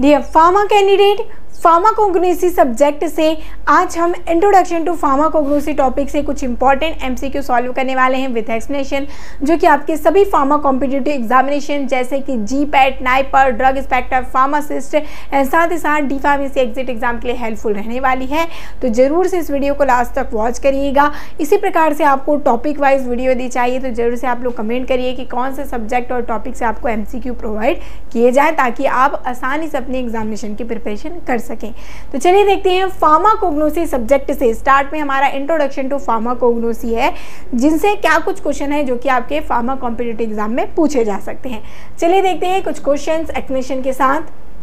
Dear pharma candidate, pharmacognosy subject से आज हम इंट्रोडक्शन टू फार्माकोग्नोसी टॉपिक से कुछ इंपॉर्टेंट एमसीक्यू सॉल्व करने वाले हैं विद एक्सप्लेनेशन, जो कि आपके सभी फार्मा कॉम्पिटिटिव एग्जामिनेशन जैसे कि GPAT, NIPER, drug inspector, pharmacist and साथ ही साथ डी फार्मेसी एग्जिट एग्जाम के लिए हेल्पफुल रहने वाली है। तो जरूर से इस वीडियो को लास्ट तक वॉच करिएगा। इसी प्रकार से आपको टॉपिक वाइज वीडियो दी चाहिए तो जरूर से आप लोग कमेंट करिए कि कौन से सब्जेक्ट और टॉपिक से आपको एमसीक्यू प्रोवाइड किए जाए, ताकि आप आसानी से अपनी एग्जामिनेशन की प्रिपरेशन कर सकें। तो चलिए देखते हैं फार्माकोग्नोसी सब्जेक्ट से। स्टार्ट में हमारा इंट्रोडक्शन टू फार्माकोग्नोसी है, जिनसे क्या कुछ क्वेश्चन है जो कि आपके फार्मा कॉम्पिटिटिव एग्जाम में पूछे जा सकते हैं। चलिए देखते हैं कुछ क्वेश्चंस एक्सप्लेनेशन के साथ।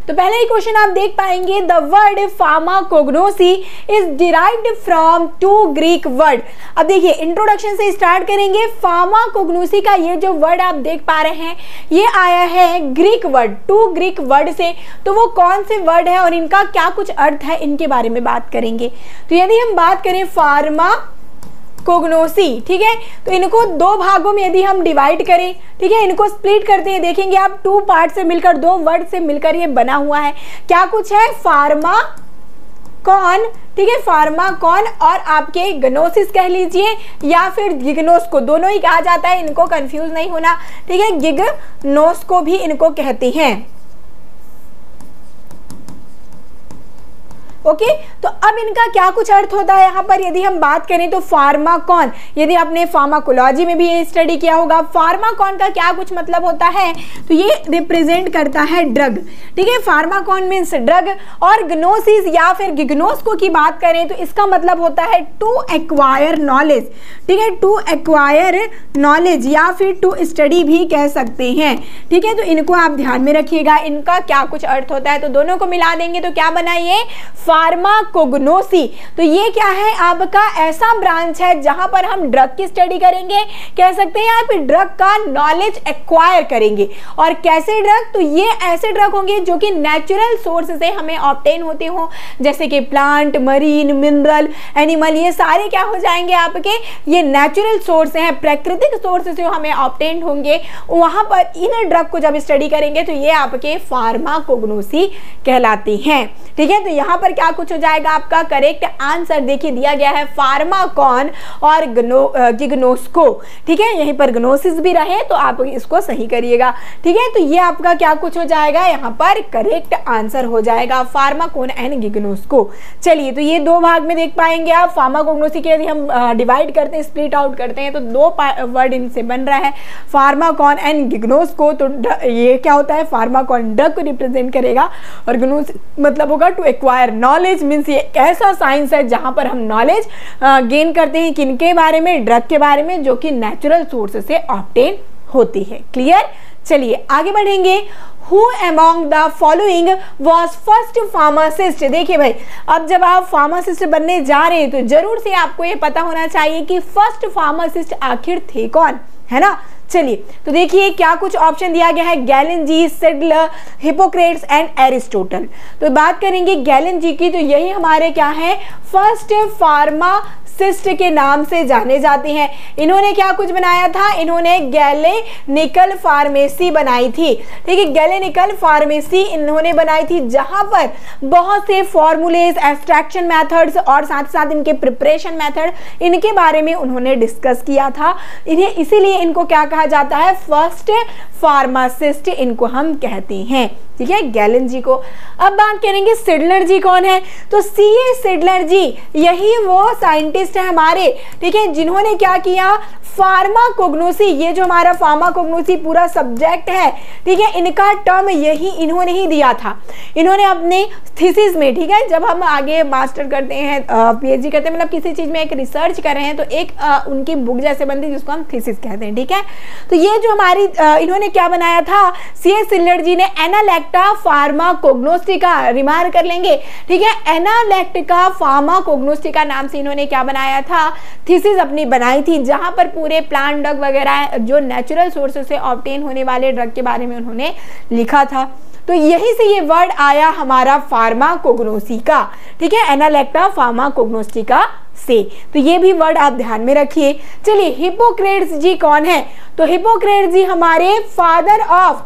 तो पहले ही क्वेश्चन आप देख पाएंगे, the word pharmacognosy is derived from two Greek word. अब देखिए इंट्रोडक्शन से स्टार्ट करेंगे। फार्माकोग्नोसी का ये जो वर्ड आप देख पा रहे हैं ये आया है Greek word, two Greek word से। तो वो कौन से वर्ड है और इनका क्या कुछ अर्थ है, इनके बारे में बात करेंगे। तो यदि हम बात करें फार्माकोग्नोसी, ठीक है, तो इनको दो भागों में यदि हम डिवाइड करें, ठीक है, इनको स्प्लिट करते हैं, देखेंगे आप टू पार्ट से मिलकर, दो वर्ड से मिलकर ये बना हुआ है। क्या कुछ है, फार्माकॉन, ठीक है, फार्माकॉन और आपके ग्नोसिस कह लीजिए या फिर गिग्नोस को, दोनों ही कहा जाता है, इनको कंफ्यूज नहीं होना, ठीक है। गिग्नोस को भी इनको कहते हैं। ओके, तो अब इनका क्या कुछ अर्थ होता है यहाँ पर यदि हम बात करें तो फार्माकॉन, यदि आपने फार्माकोलॉजी में भी ये स्टडी किया होगा, फार्माकॉन का क्या कुछ मतलब होता है, तो ये रिप्रेजेंट करता है ड्रग, ठीक है। Pharmacon means drug. और ग्नोसिस या फिर गिग्नोस्को की बात करें तो इसका मतलब होता है टू एक्वायर नॉलेज, ठीक है, टू एक्वायर नॉलेज या फिर टू स्टडी भी कह सकते हैं, ठीक है। तो इनको आप ध्यान में रखिएगा, इनका क्या कुछ अर्थ होता है। तो दोनों को मिला देंगे तो क्या बनाइए, फार्माकोग्नोसी। तो ये क्या है, आपका ऐसा ब्रांच है जहां पर हम ड्रग की स्टडी करेंगे, कह सकते हैं आप ड्रग का नॉलेज एक्वायर करेंगे। और कैसे ड्रग, तो ये ऐसे ड्रग होंगे जो कि नेचुरल सोर्स से हमें ऑब्टेन होते हो, जैसे कि प्लांट, मरीन, मिनरल, एनिमल, ये सारे क्या हो जाएंगे आपके, ये नेचुरल सोर्स हैं, प्राकृतिक सोर्स से हमें ऑब्टेन होंगे। वहां पर इन ड्रग को जब स्टडी करेंगे तो ये आपके फार्माकोग्नोसी कहलाती हैं, ठीक है। तो यहाँ पर क्या कुछ हो जाएगा, आपका करेक्ट आंसर देखिए दिया गया है फार्माकॉन और गिग्नोस्को, ठीक है। यहीं पर ग्नोसिस भी रहे तो आप इसको सही करिएगा, ठीक है। तो ये आपका क्या कुछ हो जाएगा, यहाँ पर करेक्ट आंसर हो जाएगा फार्माकॉन एंड गिग्नोस्को। चलिए, तो ये दो भाग में देख पाएंगे आप। फार्माकोग्नोसी के यदि हम डिवाइड करते हैं, स्प्लिट आउट करते हैं, तो दो वर्ड इनसे बन रहा है, फार्माकॉन एंड गिग्नोस्को। तो ये क्या होता है, फार्माकॉन ड्रग को रिप्रेजेंट करेगा और गिग्नोसिस मतलब होगा टू एक्वायर नॉलेज, मीन्स ये ऐसा साइंस है जहां पर हम नॉलेज गेन करते हैं किनके बारे में, ड्रग के बारे में, जो कि नेचुरल सोर्स से ऑब्टेन होती है। क्लियर। चलिए आगे बढ़ेंगे। Who among the following was first pharmacist? देखिए भाई, अब जब आप फार्मासिस्ट बनने जा रहे हैं तो जरूर से आपको ये पता होना चाहिए कि फर्स्ट फार्मासिस्ट आखिर थे कौन, है ना। चलिए, तो देखिए क्या कुछ ऑप्शन दिया गया है, Galen ji, Seydler, Hippocrates and Aristotle. तो बात करेंगे गैलन जी की, तो यही हमारे क्या है, फर्स्ट फार्मासिस्ट के नाम से जाने जाते हैं। इन्होंने क्या कुछ बनाया था, इन्होंने गैलेनिकल फार्मेसी बनाई थी, ठीक है। गैलेनिकल फार्मेसी इन्होंने बनाई थी, जहां पर बहुत से फॉर्मूलेज, एक्सट्रैक्शन मेथड्स और साथ साथ इनके प्रिपरेशन मेथड, इनके बारे में उन्होंने डिस्कस किया था। इन्हें इसीलिए इनको क्या कहा जाता है, फर्स्ट फार्मासिस्ट इनको हम कहते हैं, ठीक है, गैलन जी को। अब बात करेंगे सेडलर जी कौन है, तो सीए सेडलर जी यही वो साइंटिस्ट है हमारे, ठीक है, जिन्होंने क्या किया, फार्माकोग्नोसी, ये जो हमारा फार्माकोग्नोसी पूरा सब्जेक्ट है, ठीक है, इनका टर्म यही इन्होंने ही दिया था। इन्होंने अपने थीसिस में, ठीक है, जब हम आगे मास्टर करते हैं, पीएचडी करते हैं, मतलब किसी चीज में एक रिसर्च कर रहे हैं, तो एक उनकी बुक जैसे बनती है जिसको हम थीसिस कहते हैं, ठीक है। तो ये जो हमारी इन्होंने क्या बनाया था, सीए सेडलर जी ने एनालेक्टा फार्माकोग्नोस्टिका, रिमार्क कर लेंगे, ठीक है, एनालेक्टिका फार्माकोग्नोस्टिका नाम से इन्होंने क्या बनाया था, थीसिस अपनी बनाई थी, जहां पर पूरे प्लांट ड्रग वगैरह जो नेचुरल सोर्सेस से ऑब्टेन होने वाले ड्रग के बारे में उन्होंने लिखा था। तो यही से ये वर्ड आया हमारा फार्माकोग्नोसी का, ठीक है, एनालेक्टा फार्माकोग्नोस्टिका से। तो ये भी वर्ड आप ध्यान में रखिए। चलिए, हिपोक्रेट्स जी कौन है, तो हिपोक्रेट्स जी हमारे फादर ऑफ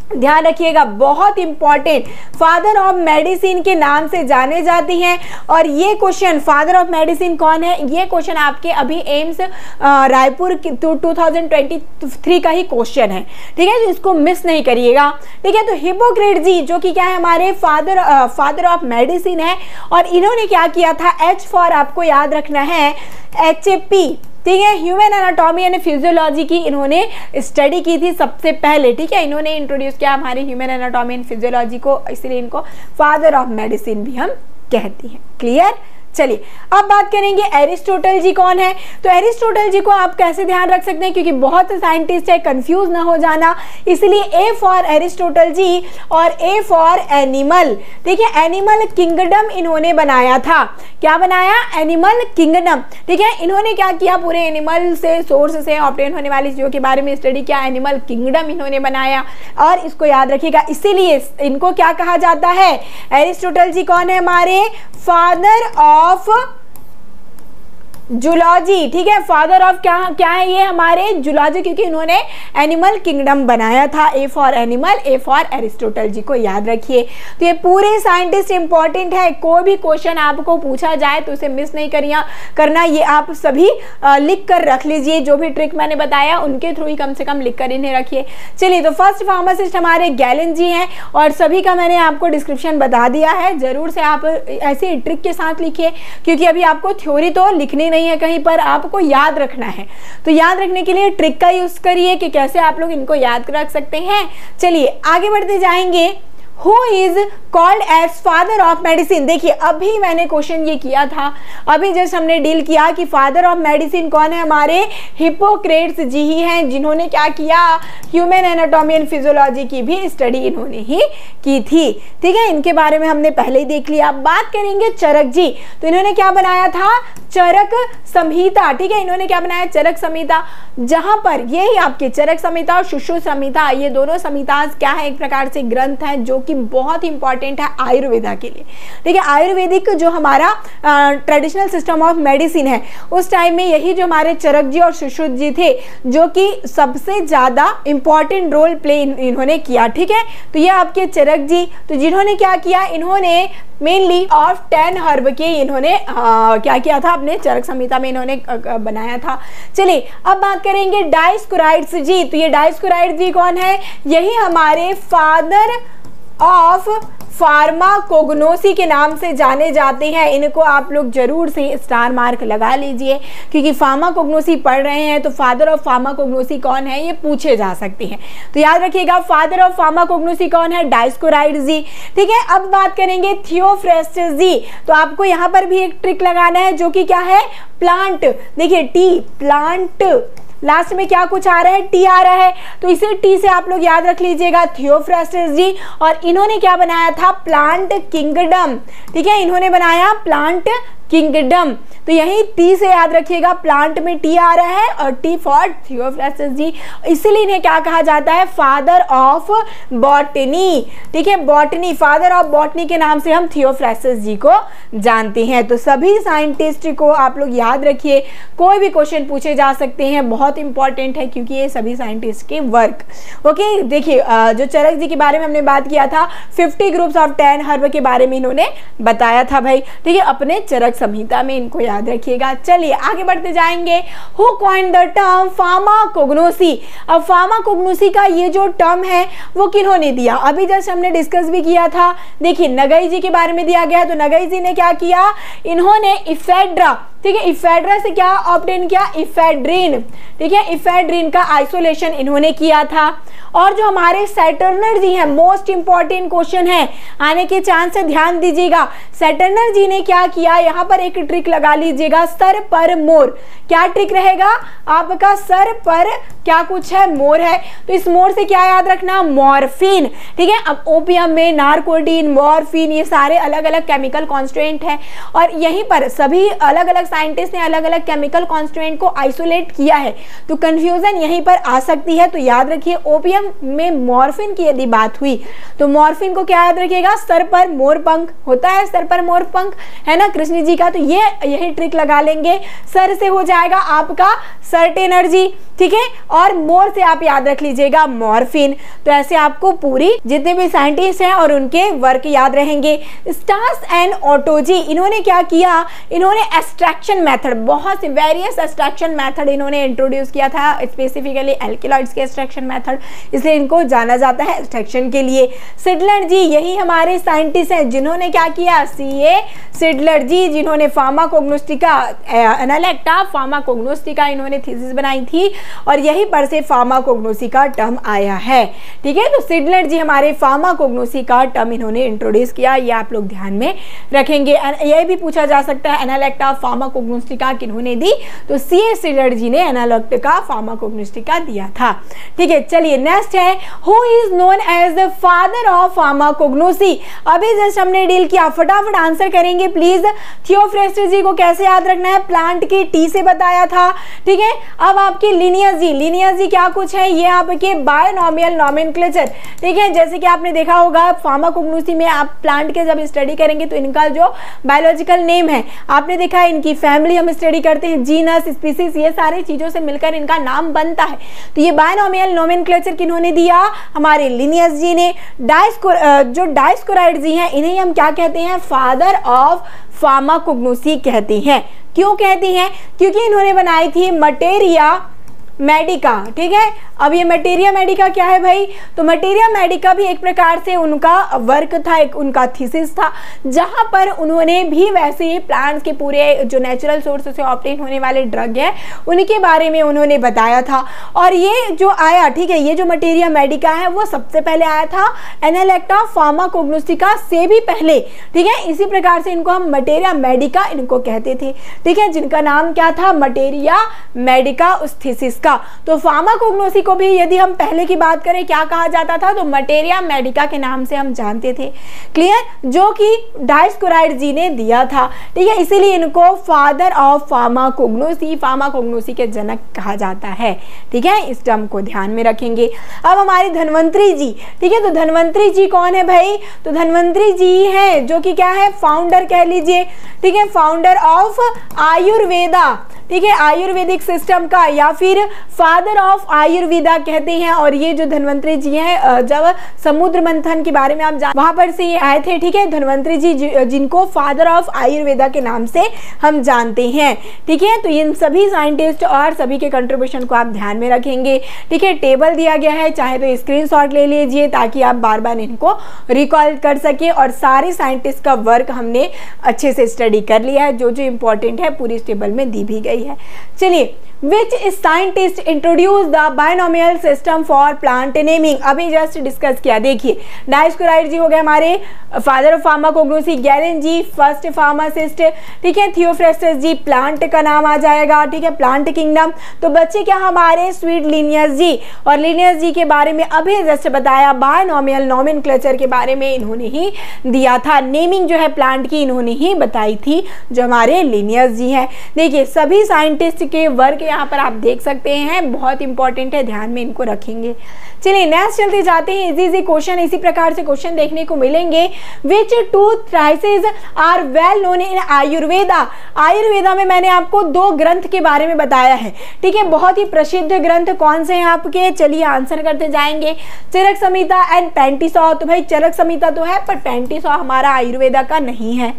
ध्यान रखिएगा, बहुत इंपॉर्टेंट, फादर ऑफ मेडिसिन के नाम से जाने जाती हैं। और ये क्वेश्चन फादर ऑफ मेडिसिन कौन है, ये क्वेश्चन आपके अभी एम्स रायपुर 2023 का ही क्वेश्चन है, ठीक है, तो इसको मिस नहीं करिएगा, ठीक है। तो हिपोक्रेट जी जो कि क्या है, हमारे फादर ऑफ मेडिसिन है, और इन्होंने क्या किया था, एच फॉर आपको याद रखना है, HP, ठीक है, ह्यूमन एनाटॉमी एंड फिजियोलॉजी की इन्होंने स्टडी की थी सबसे पहले, ठीक है, इन्होंने इंट्रोड्यूस किया हमारे ह्यूमन एनाटॉमी एंड फिजियोलॉजी को, इसलिए इनको फादर ऑफ मेडिसिन भी हम कहते हैं। क्लियर। चलिए अब बात करेंगे एरिस्टोटल जी कौन है। तो एरिस्टोटल जी को आप कैसे ध्यान रख सकते हैं, क्योंकि बहुत से साइंटिस्ट है, कंफ्यूज ना हो जाना, इसलिए ए फॉर एरिस्टोटल जी और ए फॉर एनिमल, ठीक है, एनिमल किंगडम इन्होंने बनाया था। क्या बनाया, एनिमल किंगडम, ठीक है। इन्होंने क्या किया, पूरे एनिमल से सोर्स से ऑब्टेन होने वाली चीजों के बारे में स्टडी किया, एनिमल किंगडम इन्होंने बनाया, और इसको याद रखिएगा, इसीलिए इनको क्या कहा जाता है, एरिस्टोटल जी कौन है, हमारे फादर ऑफ जूलॉजी, ठीक है, फादर ऑफ क्या है ये, हमारे जूलॉजी, क्योंकि इन्होंने एनिमल किंगडम बनाया था। A for animal, A for Aristotle ji को याद रखिए। तो ये पूरे साइंटिस्ट इंपॉर्टेंट है, कोई भी क्वेश्चन आपको पूछा जाए तो उसे मिस नहीं करना, ये आप सभी लिख कर रख लीजिए, जो भी ट्रिक मैंने बताया उनके थ्रू ही कम से कम लिख कर इन्हें रखिए। चलिए, तो फर्स्ट फार्मासिस्ट हमारे गैलन जी हैं, और सभी का मैंने आपको डिस्क्रिप्शन बता दिया है, जरूर से आप ऐसे ट्रिक के साथ लिखिए, क्योंकि अभी आपको थ्योरी तो लिखनी नहीं है कहीं पर, आपको याद रखना है। तो याद रखने के लिए ट्रिक का यूज करिए कि कैसे आप लोग इनको याद रख सकते हैं। चलिए आगे बढ़ते जाएंगे। Who is called as father of medicine? देखिए अभी मैंने क्वेश्चन ये किया था, अभी जस्ट हमने डील किया कि फादर ऑफ मेडिसिन कौन है, हमारे हिपोक्रेट्स जी ही हैं, जिन्होंने क्या किया, ह्यूमन एनाटॉमी एंड फिजियोलॉजी की भी स्टडी इन्होंने ही की थी, ठीक है, इनके बारे में हमने पहले ही देख लिया। बात करेंगे चरक जी, तो इन्होंने क्या बनाया था, चरक संहिता, ठीक है, इन्होंने क्या बनाया, चरक संहिता, जहां पर ये ही आपके चरक संहिता और सुश्रुत संहिता, ये दोनों संहिता क्या है, एक प्रकार से ग्रंथ है जो कि बहुत इंपॉर्टेंट है आयुर्वेदा के लिए, ठीक है। आयुर्वेदिक जो हमारा ट्रेडिशनल सिस्टम ऑफ मेडिसिन है, उस टाइम में यही जो हमारे चरक जी और सुश्रुत जी थे, जो कि सबसे ज्यादा इंपॉर्टेंट रोल प्ले इन्होंने किया, ठीक है। तो ये आपके चरक जी, तो जिन्होंने क्या किया, इन्होंने मेनली ऑफ 10 हर्ब के इन्होंने क्या किया था, अपने चरक संहिता में इन्होंने बनाया था। चलिए अब बात करेंगे डायोस्कोराइड्स जी। तो ये डायोस्कोराइड्स जी कौन है, यही हमारे फादर ऑफ फार्माकोग्नोसी के नाम से जाने जाते हैं। इनको आप लोग जरूर से स्टार मार्क लगा लीजिए, क्योंकि फार्माकोग्नोसी पढ़ रहे हैं तो फादर ऑफ फार्माकोग्नोसी कौन है ये पूछे जा सकते हैं। तो याद रखिएगा फादर ऑफ फार्माकोग्नोसी कौन है, डायोस्कोराइड्स जी, ठीक है। अब बात करेंगे थियोफ्रेस्टस जी। तो आपको यहाँ पर भी एक ट्रिक लगाना है, जो कि क्या है, प्लांट, देखिए टी, प्लांट, लास्ट में क्या कुछ आ रहा है, टी आ रहा है, तो इसे टी से आप लोग याद रख लीजिएगा, थियोफ्रेस्टस जी। और इन्होंने क्या बनाया था, प्लांट किंगडम, ठीक है, इन्होंने बनाया प्लांट किंगडम। तो यही टी से याद रखिएगा, प्लांट में टी आ रहा है और टी फॉर थियोफ्रेस्टस जी, इसीलिए इन्हें क्या कहा जाता है, फादर ऑफ बॉटनी, ठीक है, बॉटनी, फादर ऑफ बॉटनी के नाम से हम थियोफ्रेस्टस जी को जानते हैं। तो सभी साइंटिस्ट को आप लोग याद रखिए, कोई भी क्वेश्चन पूछे जा सकते हैं, बहुत इंपॉर्टेंट है क्योंकि ये सभी साइंटिस्ट के वर्क। ओके, देखिए जो चरक जी के बारे में हमने बात किया था, 50 ग्रुप्स ऑफ 10 हर्ब के बारे में इन्होंने बताया था भाई, ठीक है, अपने चरक संहिता में, इनको याद रखिएगा। चलिए आगे बढ़ते जाएंगे। Who coined the term pharmacognosy. अब फार्माकोग्नोसी का ये जो टर्म है वो किन्होंने दिया, अभी जस्ट हमने डिस्कस भी किया था। देखिए नगई जी के बारे में दिया गया, तो नगई जी ने क्या किया, इन्होंने इफेड्रा, ठीक है, इफेड्रा से क्या ऑब्टेन किया, इफेड्रिन, ठीक है, इफेड्रिन का आइसोलेशन इन्होंने किया था। और जो हमारे सैटर्नर जी हैं, मोस्ट इंपॉर्टेंट क्वेश्चन है, आने के चांस से ध्यान दीजिएगा। सैटर्नर जी ने क्या किया, यहाँ पर एक ट्रिक लगा लीजिएगा, सर पर मोर। क्या ट्रिक रहेगा आपका, सर पर क्या कुछ है, मोर है, तो इस मोर से क्या याद रखना, मॉर्फिन, ठीक है। अब ओपियम में नारकोटीन, मॉर्फिन, ये सारे अलग अलग केमिकल कॉन्स्टिट्यूएंट है, और यहीं पर सभी अलग अलग साइंटिस्ट ने अलग अलग केमिकल कॉन्स्टिट्यूएंट को आइसोलेट किया है, तो कंफ्यूजन यहीं पर आ सकती है। तो याद रखिए ओपियम में मॉर्फिन की यदि बात हुई तो मॉर्फिन को क्या याद रखिएगा, सर पर मोर पंख होता है, सर पर मोर पंख है ना कृष्ण जी का, तो ये यही ट्रिक लगा लेंगे, सर से हो जाएगा आपका सर्ट एनर्जी, ठीक है, और मोर से आप याद रख लीजिएगा मॉर्फिन। तो ऐसे आपको पूरी जितने भी साइंटिस्ट हैं और उनके वर्क याद रहेंगे। स्टार्स एंड ओटो जी, इन्होंने क्या किया, इन्होंने एक्सट्रैक्शन मेथड, बहुत से वेरियस एक्सट्रैक्शन मेथड इन्होंने इंट्रोड्यूस किया था, स्पेसिफिकली एल्केलॉइड्स के एक्सट्रैक्शन मेथड, इसलिए इनको जाना जाता है एक्सट्रैक्शन के लिए। सिडलर जी, यही हमारे साइंटिस्ट हैं जिन्होंने क्या किया, सीए सिडलर जी, जिन्होंने फार्माकोग्नोस्टिका, एनालेक्टा फार्माकोग्नोस्टिका इन्होंने थीसिस बनाई थी और यही पर से फार्माकोग्नोसी का टर्म आया है, ठीक है। तो सिडलर जी हमारे फार्माकोग्नोसी का टर्म इन्होंने इंट्रोड्यूस किया, ये आप लोग ध्यान में रखेंगे। यह भी पूछा जा सकता है एनालेक्टा फार्माकोग्नोस्टिका किन्होंने दी, तो सीए सिडलर जी ने एनालेक्टा फार्माकोग्नोस्टिका दिया था, ठीक है। चलिए नेक्स्ट है, who is known as the father of pharmacognosy. अभी जस्ट हमने डील किया, फटाफट आंसर करेंगे प्लीज। थियोफ्रेस्टस जी को कैसे याद रखना है, प्लांट की टी से बताया था, ठीक है। अब आपकी लिनियस जी क्या कुछ है, ये आपके बायोनॉमियल नोमेनक्लेचर, ठीक है। जैसे कि आपने देखा होगा फार्माकोग्नोसी में आप प्लांट के जब स्टडी करेंगे तो इनका जो बायोलॉजिकल नेम है, आपने देखा है इनकी फैमिली हम स्टडी करते हैं, जीनस, स्पीसीज, ये सारी चीजों से मिलकर इनका नाम बनता है। तो ये बायोनॉमियल नोमेनक्लेचर किन्होंने दिया, हमारे लिनियस जी ने। जो डायस्कोराइड जी हैं इन्हें हम क्या कहते हैं, फादर ऑफ फार्माकोग्नोसी कहते हैं। क्यों कहती हैं, क्योंकि इन्होंने बनाई थी मटेरिया मेडिका, ठीक है। अब ये मटेरिया मेडिका क्या है भाई, तो मटेरिया मेडिका भी एक प्रकार से उनका वर्क था, एक उनका थीसिस था, जहां पर उन्होंने भी वैसे ही प्लांट्स के पूरे जो नेचुरल सोर्स से ऑब्टेन होने वाले ड्रग है उनके बारे में उन्होंने बताया था। और ये जो आया, ठीक है, ये जो मटेरिया मेडिका है वो सबसे पहले आया था एनालेक्टा फार्माकोग्नोस्टिका से भी पहले, ठीक है। इसी प्रकार से इनको हम मटेरिया मेडिका इनको कहते थे, ठीक है, जिनका नाम क्या था, मटेरिया मेडिका उस थीसिस का। तो फार्माकोग्नोसी को भी यदि हम पहले की बात करें क्या कहा जाता था, तो मटेरिया मेडिका के नाम से हम जानते थे, क्लियर, जो कि डायस्कोराइड जी ने दिया था, ठीक है। इसीलिए इनको फादर ऑफ फार्माकोग्नोसी के जनक कहा जाता है, ठीक है। इस टर्म को ध्यान में रखेंगे। अब हमारी धन्वंतरी जी, ठीक है, तो धन्वंतरी जी कौन है भाई, तो धन्वंतरी जी है जो कि क्या है, फाउंडर कह लीजिए, ठीक है, फाउंडर ऑफ आयुर्वेदा, ठीक है, आयुर्वेदिक सिस्टम का, या फिर फादर ऑफ आयुर्वेदा कहते हैं। और ये जो धन्वंतरी जी हैं, जब समुद्र मंथन के बारे में आप वहां पर से ये आए थे, ठीक है, धन्वंतरी जी जिनको फादर ऑफ आयुर्वेदा के नाम से हम जानते हैं, ठीक है। तो इन सभी साइंटिस्ट और सभी के कंट्रीब्यूशन को आप ध्यान में रखेंगे, ठीक है। टेबल दिया गया है, चाहे तो स्क्रीनशॉट ले लीजिए ताकि आप बार बार इनको रिकॉल कर सके। और सारे साइंटिस्ट का वर्क हमने अच्छे से स्टडी कर लिया है, जो जो इंपॉर्टेंट है पूरी इस टेबल में दी भी गई है। चलिए, Which scientist introduced the binomial system for plant naming? अभी जस्ट डिस्कस किया, देखिए डायस्कोराइड जी हो गए हमारे father of pharmacognosy, Galen ji first pharmacist, ठीक है, थियोफ्रेस्टस जी प्लांट का नाम आ जाएगा, ठीक है, प्लांट किंगडम। तो बच्चे क्या हमारे स्वीट लिनियस जी, और लिनियस जी के बारे में अभी जस्ट बताया, बायोनॉमियल नोमेनक्लेचर के बारे में इन्होंने ही दिया था, नेमिंग जो है प्लांट की इन्होंने ही बताई थी, जो हमारे लिनियस जी हैं। देखिए सभी साइंटिस्ट के वर्क यहाँ पर आप देख सकते हैं, बहुत इंपॉर्टेंट है, ध्यान में इनको रखेंगे। चलिए नेक्स्ट चलते जाते हैं, इजी इजी क्वेश्चन, इसी प्रकार से क्वेश्चन देखने को मिलेंगे। Which two treatises are well known in Ayurveda? Ayurveda में मैंने आपको 2 ग्रंथ के बारे में बताया है, ठीक है, बहुत ही प्रसिद्ध ग्रंथ कौन से हैं आपके, चलिए आंसर करते जाएंगे। चरक संहिता एंड पैंटिसौ। तो भाई चरक संहिता तो है पर पैंटिसौ हमारा आयुर्वेदा का नहीं है।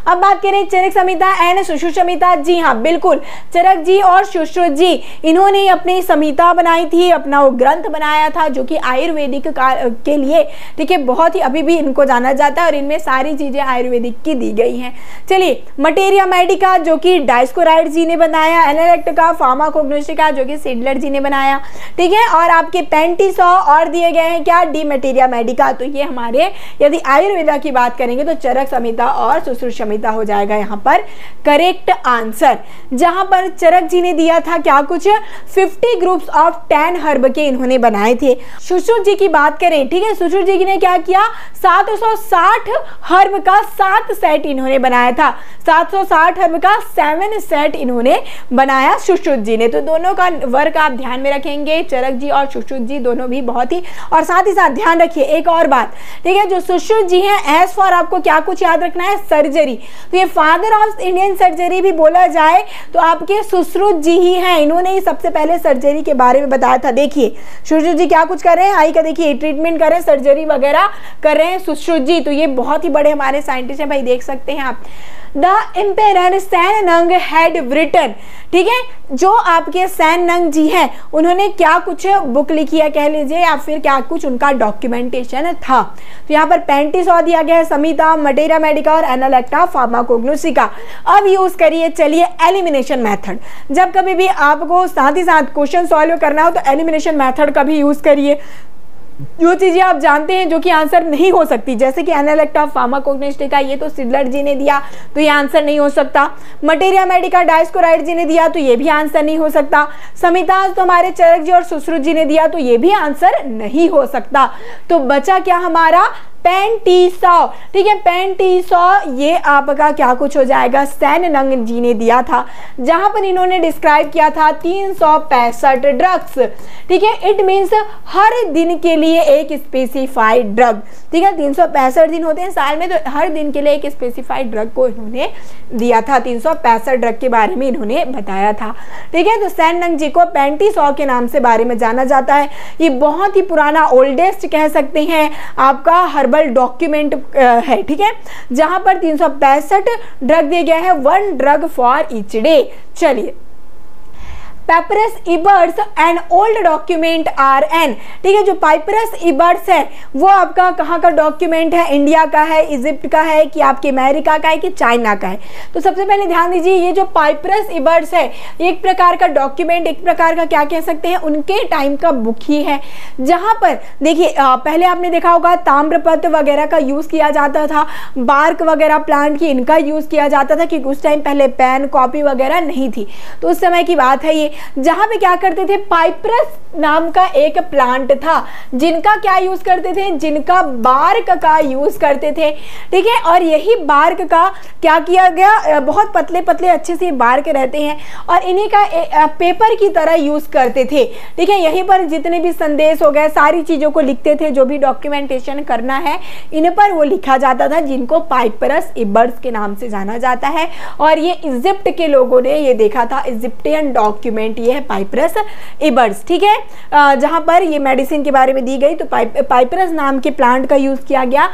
अब बात करें चरक संहिता एंड सुश्रुत संहिता, जी हाँ बिल्कुल, चरक जी और सुश्रुत जी इन्होंने अपनी संहिता बनाई थी, अपना वो ग्रंथ बनाया था जो कि आयुर्वेदिक के लिए, ठीक है, बहुत ही अभी भी इनको जाना जाता है और इनमें सारी चीजें आयुर्वेदिक की दी गई हैं। चलिए मटेरिया मेडिका जो कि डायस्कोराइड जी ने बनाया, एनालेक्टिका फार्माकोग्नोस्टिका जो कि सिडलर जी ने बनाया, ठीक है, और आपके पैंटिसौ और दिए गए हैं क्या, डी मटेरिया मेडिका। तो ये हमारे यदि आयुर्वेदा की बात करेंगे तो चरक संहिता और सुश्रुतशमिता हो जाएगा यहाँ पर करेक्ट आंसर। जहां पर चरक जी ने दिया था क्या कुछ 50 ग्रुप्स ऑफ 10 हर्ब के इन्होंने बनाए थे। सुश्रुत जी की बात करें, ठीक है, सुश्रुत जी ने क्या किया 760 हर्ब का 7 सेट इन्होंने बनाया था, 760 हर्ब का 7 सेट इन्होंने बनाया सुश्रुत जी ने। तो दोनों का वर्क आप ध्यान में रखेंगे, चरक जी और सुश्रुत जी दोनों भी बहुत ही। और साथ ही साथ ध्यान रखिए एक और बात, ठीक है, जो सुश्रुत जी हैं एज फॉर आपको क्या कुछ याद रखना है, सर्जरी। तो ये फादर ऑफ इंडियन सर्जरी भी बोला जाए तो आपके सुश्रुत जी ही हैं, इन्होंने ही सबसे पहले सर्जरी के बारे में बताया था। देखिए सुश्रुत जी क्या कुछ कर रहे हैं, आई का देखिए ट्रीटमेंट कर रहे हैं, सर्जरी वगैरह कर रहे हैं सुश्रुत जी। तो ये बहुत ही बड़े हमारे साइंटिस्ट हैं भाई, देख सकते हैं आप। द एम्पेरर सैन-नंग हैड रिटन, ठीक है, जो आपके सैन-नंग जी हैं उन्होंने क्या कुछ बुक लिखी है कह लीजिए, या फिर क्या कुछ उनका डॉक्यूमेंटेशन था। तो यहाँ पर 3500 दिया गया है, समिता, मटेरिया मेडिका और एनालेक्टा फार्माकोग्नोसिका। अब यूज करिए चलिए एलिमिनेशन मेथड। जब कभी भी आपको साथ ही साथ क्वेश्चन सॉल्व करना हो तो एलिमिनेशन मेथड का भी यूज करिए। जो चीजें आप जानते हैं जो कि आंसर नहीं हो सकती, जैसे कि एनालेक्टा फार्माकोग्नोस्टिका, ये तो सिडलर जी ने दिया तो ये आंसर नहीं हो सकता। मटेरिया मेडिका डाइस्कोराइड जी ने दिया तो ये भी आंसर नहीं हो सकता। समिताज तो हमारे चरक जी और सुश्रुत जी ने दिया तो ये भी आंसर नहीं हो सकता। तो बचा क्या हमारा 3500, ठीक है, 3500 ये आपका क्या कुछ हो जाएगा, सैन-नंग जी ने दिया था, जहां पर इन्होंने डिस्क्राइब किया था 365 ड्रग्स, ठीक है। इट मींस हर दिन के लिए एक स्पेसिफाइड ड्रग, ठीक है, 365 दिन होते हैं साल में, तो हर दिन के लिए एक स्पेसिफाइड ड्रग को इन्होंने दिया था, 365 ड्रग के बारे में इन्होंने बताया था, ठीक है। तो सैन-नंग जी को 3500 के नाम से बारे में जाना जाता है। ये बहुत ही पुराना ओल्डेस्ट कह सकते हैं आपका हर्बल डॉक्यूमेंट है, ठीक है, जहां पर 365 ड्रग दिए गए हैं, 1 ड्रग फॉर ईच डे। चलिए Papyrus Ebers and old document are an, ठीक है, जो पाइपरस इबर्ट्स है वो आपका कहाँ का डॉक्यूमेंट है, इंडिया का है, इजिप्ट का है, कि आपके अमेरिका का है, कि चाइना का है। तो सबसे पहले ध्यान दीजिए ये जो पाइपरस इबर्ट्स है एक प्रकार का डॉक्यूमेंट, एक प्रकार का क्या कह सकते हैं उनके टाइम का बुक ही है, जहां पर देखिए पहले आपने देखा होगा ताम्रपत्र वगैरह का यूज किया जाता था, बार्क वगैरह प्लांट की इनका यूज किया जाता था, क्योंकि उस टाइम पहले पेन कॉपी वगैरह नहीं थी। तो उस समय की बात है ये, जहां पे क्या करते थे, पाइपरस नाम का एक प्लांट था जिनका क्या यूज करते थे, जिनका बार्क का यूज करते थे, ठीक है। और यही बार्क का क्या किया गया, बहुत पतले पतले अच्छे से बार्क रहते हैं और इन्हीं का पेपर की तरह यूज करते थे, ठीक है। यहीं पर जितने भी संदेश हो गए सारी चीजों को लिखते थे, जो भी डॉक्यूमेंटेशन करना है इन पर वो लिखा जाता था, जिनको पाइपरस इबर्ट्स के नाम से जाना जाता है। और ये इजिप्ट के लोगों ने ये देखा था, इजिप्टियन डॉक्यूमेंट ये है पाइपरस इबर्ट्स, ठीक है, जहां पर ये मेडिसिन के बारे में दी गई। तो पाइपरस नाम के प्लांट का यूज किया गया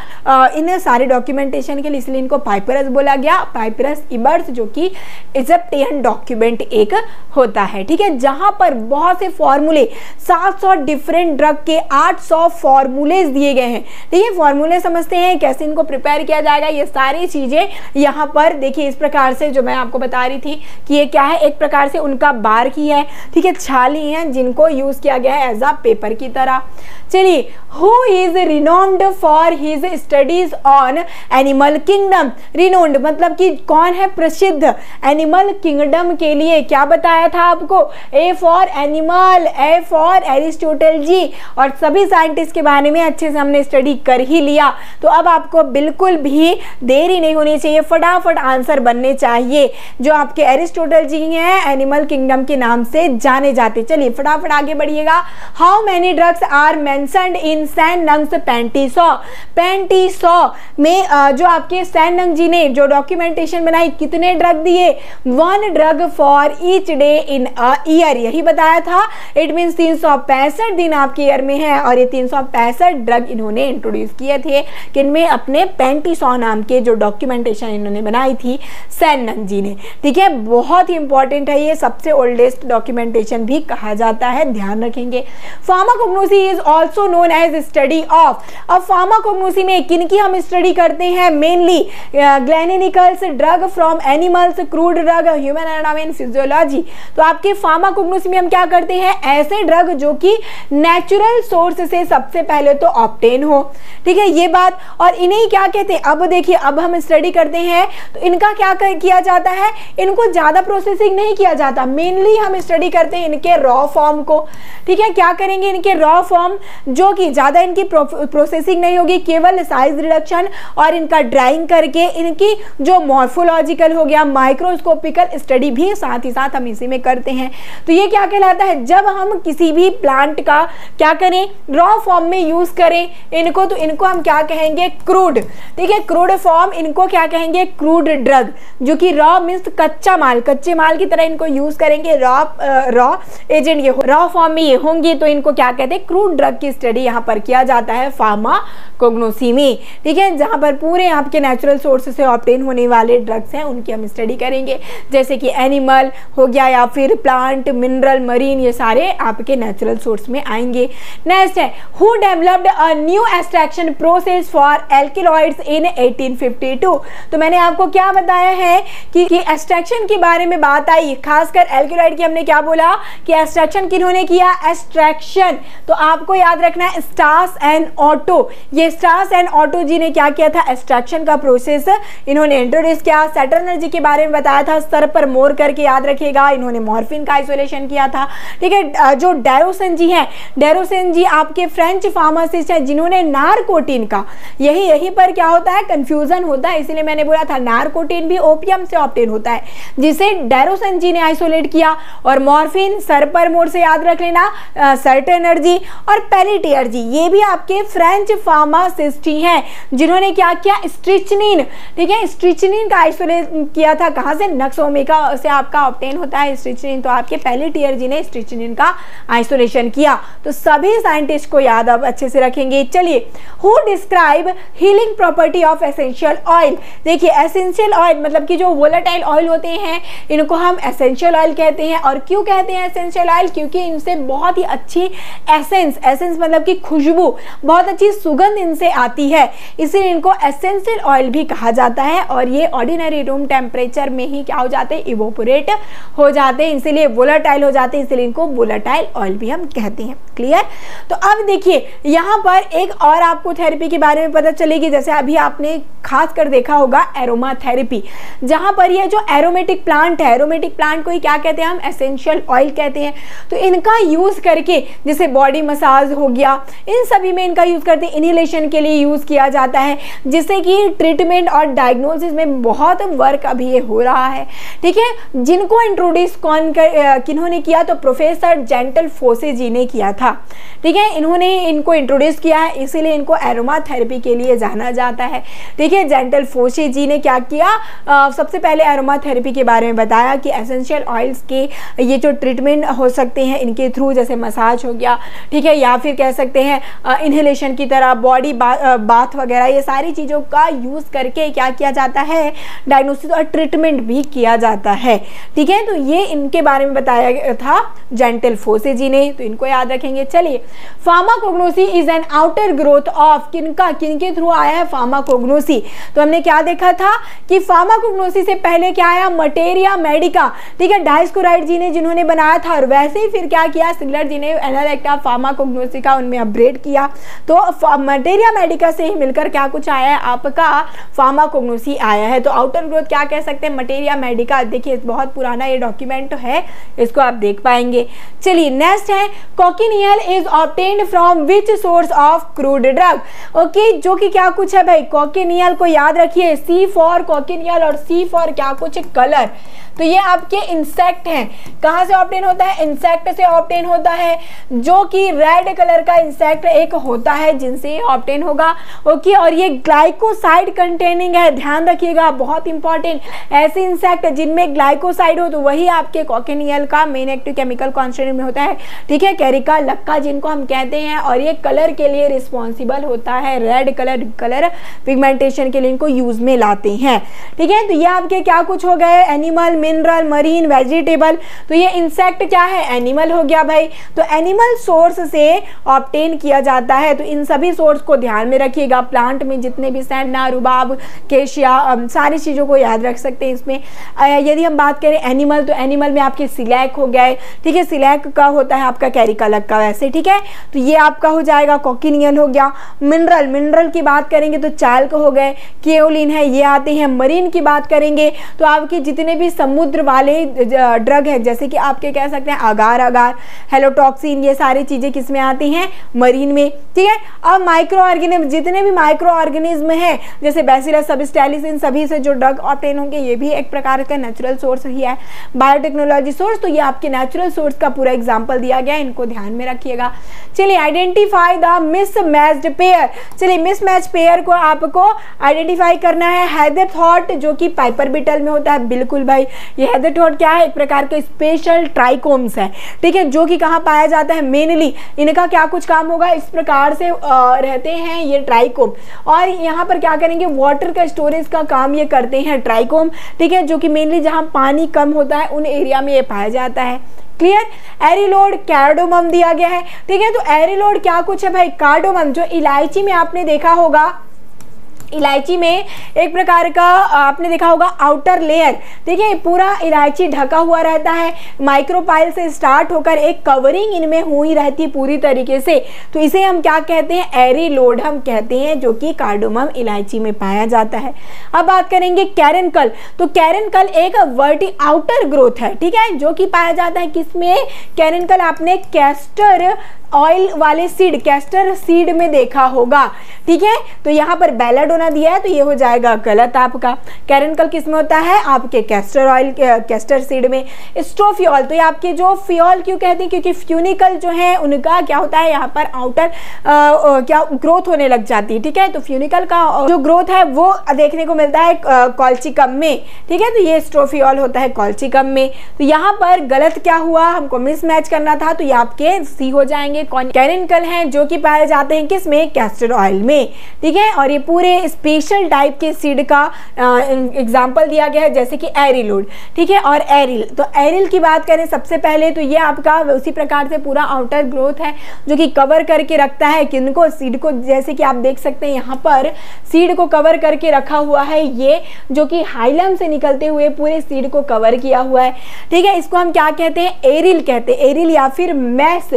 इन सारे डॉक्यूमेंटेशन के लिए, इसलिए इनको पाइपरस बोला गया, पाइपरस इबर्ट्स, जो कि इजिप्टियन डॉक्यूमेंट एक होता है, ठीक है, जहां पर बहुत से फॉर्मूले 700 डिफरेंट ड्रग के 800 फॉर्मूले दिए गए हैं, ठीक है। फॉर्मूले समझते हैं कैसे इनको प्रिपेयर किया जाएगा, ये सारी चीजें यहाँ पर देखिए इस प्रकार से जो मैं आपको बता रही थी कि ये क्या है, एक प्रकार से उनका बार्क ही है, ठीक है, छाली है जिनको यूज किया गया है एज अ पेपर की तरह। चलिए, who is renowned for his studies on animal kingdom, renowned मतलब कि कौन है प्रसिद्ध एनिमल किंगडम के लिए, क्या बताया था आपको, A for animal, A for Aristotle ji, और सभी साइंटिस्ट के बारे में अच्छे से हमने स्टडी कर ही लिया। तो अब आपको बिल्कुल भी देरी नहीं होनी चाहिए, फटाफट आंसर बनने चाहिए, जो आपके एरिस्टोटल जी हैं एनिमल किंगडम के नाम से जाने जाते। चलिए फटाफट आगे बढ़िएगा। How many drugs are mentioned in Shen Nung's 3500 में जो आपके सैन-नंग जी ने जो डॉक्यूमेंटेशन बनाई कितने ड्रग दिए, 1 drug for each day in a year, यही बताया था। इट मींस 365 दिन आपके ईयर में है और ये 365 ड्रग इन्होंने इंट्रोड्यूस किए थे, किनमें अपने 3500 नाम के जो डॉक्यूमेंटेशन इन्होंने बनाई थी सैन-नंग जी ने, ठीक है। बहुत ही इंपॉर्टेंट है ये, सबसे ओल्डेस्ट बेस्ड डॉक्यूमेंटेशन भी कहा जाता है, ध्यान रखेंगे। Pharmacognosy is also known as study of, अब फार्माकोग्नोसी में किनकी हम स्टडी करते हैं, mainly galenicals drug from animals, crude drug, human anatomy and physiology. तो आपके फार्माकोग्नोसी में हम क्या करते हैं, ऐसे ड्रग जो कि नेचुरल सोर्स से सबसे पहले तो ऑब्टेन हो, ठीक है, ये बात। और इन्हें क्या कहते हैं, अब देखिए अब हम स्टडी करते हैं तो इनका क्या किया जाता है, इनको ज्यादा प्रोसेसिंग नहीं किया जाता, मेनली हम स्टडी करते हैं इनके रॉ फॉर्म को, ठीक है। क्या करेंगे, इनके रॉ फॉर्म जो कि ज्यादा इनकी प्रोसेसिंग नहीं होगी, केवल साइज रिडक्शन और इनका ड्राइंग करके इनकी जो मॉर्फोलॉजिकल हो गया, माइक्रोस्कोपिकल स्टडी भी साथ ही साथ हम इसी में करते हैं। तो ये क्या कहलाता है, जब हम किसी भी प्लांट का क्या करें, रॉ फॉर्म में यूज करें इनको, तो इनको हम क्या कहेंगे, क्रूड, ठीक है, क्रूड फॉर्म, इनको क्या कहेंगे, क्रूड ड्रग, जो कि रॉ मीन्स कच्चा माल, कच्चे माल की तरह इनको यूज करेंगे, रॉ एजेंट ये रॉ फॉर्म में ये होंगे, तो इनको क्या कहते हैं, क्रूड ड्रग की स्टडी यहाँ पर किया जाता है फार्माकोग्नोसी में, ठीक है, जहाँ पर पूरे आपके नेचुरल सोर्स से ऑब्टेन होने वाले ड्रग्स हैं उनकी हम स्टडी करेंगे, जैसे कि एनिमल हो गया या फिर प्लांट, मिनरल, मरीन, ये सारे आपके नेचुरल सोर्स में आएंगे। नेक्स्ट है, who developed a new extraction process for alkaloids in 1852। तो मैंने आपको क्या बताया है कि एक्सट्रैक्शन के बारे में बात आई, खासकर एल्किलॉइड की हमने क्या बोला कि एक्सट्रैक्शन किन्होंने किया, एक्सट्रैक्शन, तो आपको याद रखना है स्टार्स एंड ऑटो, ये स्टार्स एंड ऑटो जी ने क्या किया था, एक्सट्रैक्शन का प्रोसेस इन्होंने इंट्रोड्यूस किया। सैटर्नजी के बारे में बताया था, सर पर मोर करके याद रखिएगा, इन्होंने मॉर्फिन का आइसोलेशन किया था, ठीक है। जो डेरोसन जी हैं, डेरोसन जी आपके फ्रेंच फार्मासिस्ट हैं जिन्होंने नारकोटिन का, यहीं पर क्या होता है, कंफ्यूजन होता है, इसीलिए मैंने बोला था नारकोटिन भी ओपियम से ऑब्टेन होता है, जिसे डेरोसन जी ने आइसोलेट किया। और मॉर्फिन, सर पर मोर से याद रख लेना, सैटर्नजी और पेलेटियर जी, ये भी आपके फ्रेंच फार्मासिस्ट ही हैं जिन्होंने क्या किया, स्ट्रिचनिन, ठीक है, स्ट्रिचनिन का आइसोलेट किया था, कहां से, नक्स ओमेगा से आपका ऑब्टेन होता है स्ट्रिचनिन, तो आपके पेलेटियर जी ने स्ट्रिचनिन का आइसोलेशन किया। तो सभी साइंटिस्ट को याद अब अच्छे से रखेंगे। चलिए, who describe healing property of essential oil. देखिए एसेंशियल ऑयल मतलब कि जो वोलेटाइल ऑयल होते हैं इनको हम एसेंशियल ऑयल कहते हैं। और क्यों कहते हैं एसेंशियल ऑयल, क्योंकि इनसे बहुत ही अच्छी एसेंस मतलब कि खुशबू, बहुत अच्छी सुगंध इनसे आती है, इसलिए इनको एसेंशियल ऑयल भी कहा जाता है। और ये ऑर्डिनरी रूम टेम्परेचर में ही क्या हो जाते हैं, इवोपोरेट हो जाते हैं, इसीलिए वोलेटाइल हो जाते हैं, इसलिए इनको वोलेटाइल ऑयल भी हम कहते हैं। क्लियर। तो अब देखिए यहाँ पर एक और आपको थेरेपी के बारे में पता चलेगी, जैसे अभी आपने खास कर देखा होगा एरोमा थेरेपी, जहां पर ये जो एरोमेटिक प्लांट है, एरोमेटिक प्लांट को ही क्या कहते हैं हम, एसेंशियल ऑयल कहते हैं। तो इनका यूज करके जैसे बॉडी मसाज हो गया, इन सभी में इनका यूज करते हैं, इनहेलेशन के लिए यूज किया जाता है, जिससे कि ट्रीटमेंट और डायग्नोसिस में बहुत वर्क अभी ये हो रहा है। ठीक है, जिनको इंट्रोड्यूस किन्होंने किया, तो प्रोफेसर जेंटल फोसे जी ने किया था। ठीक है, इन्होंने इनको इंट्रोड्यूस किया है, इसीलिए इनको एरोमा थेरेपी के लिए जाना जाता है। ठीक है, जेंटल फोसे जी ने क्या किया, सबसे पहले एरोमा थेरेपी के बारे में बताया कि एसेंशियल ऑयल्स के ये जो ट्रीटमेंट हो सकते हैं इनके थ्रू, जैसे मसाज हो गया, ठीक है, या फिर कह सकते हैं इनहेलेशन की तरह बॉडी बाथ वगैरह, ये सारी चीज़ों का यूज़ करके क्या किया जाता है, डायग्नोसिस और ट्रीटमेंट भी किया जाता है। ठीक है, तो ये इनके बारे में बताया गया था जेंटल फोसे जी ने, तो इनको याद रखेंगे। चलिए, pharmacognosy is an outer growth of, किनके थ्रू आया है फार्माकोग्नोसी। तो हमने क्या देखा था कि फार्माकोग्नोसी से पहले क्या आया, मटेरिया मेडिका। ठीक है, डायस्कोराइड जी ने जिन्होंने बनाया था, और वैसे ही फिर क्या किया, सिगलर जी ने एनालेक्टा फार्माकोग्नोसी का उनमें अपग्रेड किया। तो मटेरिया मेडिका से ही मिलकर क्या कुछ आया है, आपका फार्माकोग्नोसी आया है। तो आउटर ग्रोथ क्या कह सकते हैं, मटेरिया मेडिका। देखिए बहुत पुराना ये डॉक्यूमेंट है, इसको आप देख पाएंगे। चलिए नेक्स्ट है, cochineal is obtained from which source of crude drug. Okay, जो कि क्या कुछ है भाई, कोकिनियल को याद रखिए, सी फॉर कोकिनियल और सी फॉर क्या कुछ, कलर। तो ये आपके इंसेक्ट हैं, कहाँ से ऑब्टेन होता है, इंसेक्ट से ऑब्टेन होता है, जो कि रेड कलर का इंसेक्ट एक होता है जिनसे ऑब्टेन होगा। ओके, और ये ग्लाइकोसाइड कंटेनिंग है, ध्यान रखिएगा, बहुत इंपॉर्टेंट। ऐसे इंसेक्ट जिनमें ग्लाइकोसाइड हो तो वही आपके कोकिनियल का मेन एक्टिव केमिकल कॉन्स्टिट्यूएंट में होता है। ठीक है, कैरिका लक्का जिनको हम कहते हैं, और ये कलर के लिए रिस्पॉन्सिबल होता है, रेड कलर पिगमेंटेशन के लिए इनको यूज में लाते हैं। ठीक है, तो ये आपके क्या कुछ हो गए, एनिमल, मिनरल, मरीन, वेजिटेबल। तो ये इंसेक्ट क्या है, एनिमल हो गया भाई। तो एनिमल सोर्स से ऑब्टेन किया जाता है। तो इन सभी सोर्स को ध्यान में रखिएगा। प्लांट में जितने भी सेंडा, रुबाब, केशिया, सारी चीज़ों को याद रख सकते हैं इसमें। यदि हम बात करें एनिमल, तो एनिमल में आपके सिलैक हो गए, ठीक है, सिलैक का होता है आपका कैरिकलक का वैसे, ठीक है। तो ये आपका हो जाएगा कॉकिनियल हो गया। मिनरल, मिनरल की बात करेंगे तो चाल्क हो गए, केओलिन है, ये आते हैं। मरीन की बात करेंगे तो आपके जितने भी समुद्र वाले ड्रग है, जैसे कि आपके कह सकते हैं अगार अगार, हेलोटॉक्सिन, ये सारी चीजें किसमें आती हैं, मरीन में, ठीक है। अब माइक्रो ऑर्गेनिज्म, जितने भी माइक्रो ऑर्गेनिज्म है जैसे बैसिलस सबस्टाइलिस, इन सभी से जो ड्रग ऑब्टेन होंगे ये भी एक प्रकार का नेचुरल सोर्स ही है। बायोटेक्नोलॉजी सोर्स, तो ये आपके नेचुरल सोर्स का पूरा एग्जांपल दिया गया है, इनको ध्यान में रखिएगा। चलिए आइडेंटिफाई द मिसमैच्ड पेयर। चलिए मिसमैच पेयर को आपको आइडेंटिफाई करना है। हेदरथॉट जो कि पाइपर बीटल में होता है, बिल्कुल भाई, ये हेदरथॉट क्या है, एक प्रकार के स्पेशल ट्राइकोम्स है, ठीक है, जो कि कहाँ पाया जाता है, मेनली इनका क्या कुछ काम होगा, इस प्रकार से रहते हैं ये ट्राइकोम, और यहाँ पर क्या करेंगे, वाटर का स्टोरेज का काम ये करते हैं ट्राइकोम, ठीक है, जो कि मेनली जहाँ पानी कम होता है उन एरिया में ये पाया जाता है। क्लियर। एरिलोड, कार्डोमम दिया गया है, ठीक है। तो एरिलोड क्या कुछ है भाई, कार्डोमम, जो इलायची में आपने देखा होगा, इलायची में एक प्रकार का आपने देखा होगा आउटर लेयर, ठीक है, पूरा इलायची ढका हुआ रहता है, माइक्रोपाइल से स्टार्ट होकर एक कवरिंग इनमें हुई रहती है पूरी तरीके से। तो इसे हम क्या कहते हैं, एरिलोड हम कहते हैं, जो कि कार्डोमम इलायची में पाया जाता है। अब बात करेंगे कैरेंकल। तो कैरेंकल एक वर्टी आउटर ग्रोथ है, ठीक है, जो कि पाया जाता है किसमें, कैरेंकल आपने कैस्टर ऑयल वाले सीड, कैस्टर सीड में देखा होगा, ठीक है। तो यहाँ पर बेलाडोना दिया है तो ये हो जाएगा गलत आपका। कैरेंकल किस में होता है, आपके कैस्टर ऑयल, कैस्टर सीड में। स्ट्रोफियोल, तो ये आपके जो फियोल क्यों कहते हैं, क्योंकि फ्यूनिकल जो है उनका क्या होता है, यहाँ पर आउटर क्या ग्रोथ होने लग जाती है, ठीक है। तो फ्यूनिकल का जो ग्रोथ है वो देखने को मिलता है कॉल्चिकम में, ठीक है। तो ये स्ट्रोफियोल होता है कॉल्चिकम में। तो यहाँ पर गलत क्या हुआ, हमको मिसमैच करना था, तो ये आपके सी हो जाएंगे। कैरेंकल हैं जो कि पाए जाते हैं किसमें, कैस्टर ऑयल में, ठीक है। और ये पूरे स्पेशल टाइप के सीड का एग्जांपल दिया गया है, जैसे कि एरिलोड, ठीक है, और एरिल। तो एरिल की बात करें सबसे पहले तो ये आपका उसी प्रकार से पूरा आउटर ग्रोथ है जो कि कवर करके रखता है किनको, सीड को, जैसे कि आप देख सकते हैं यहाँ पर सीड को कवर करके रखा हुआ है, ये जो कि हाइलम से निकलते हुए पूरे सीड को कवर किया हुआ है, ठीक है। इसको हम क्या कहते हैं, एरिल कहते हैं, एरिल या फिर मैस,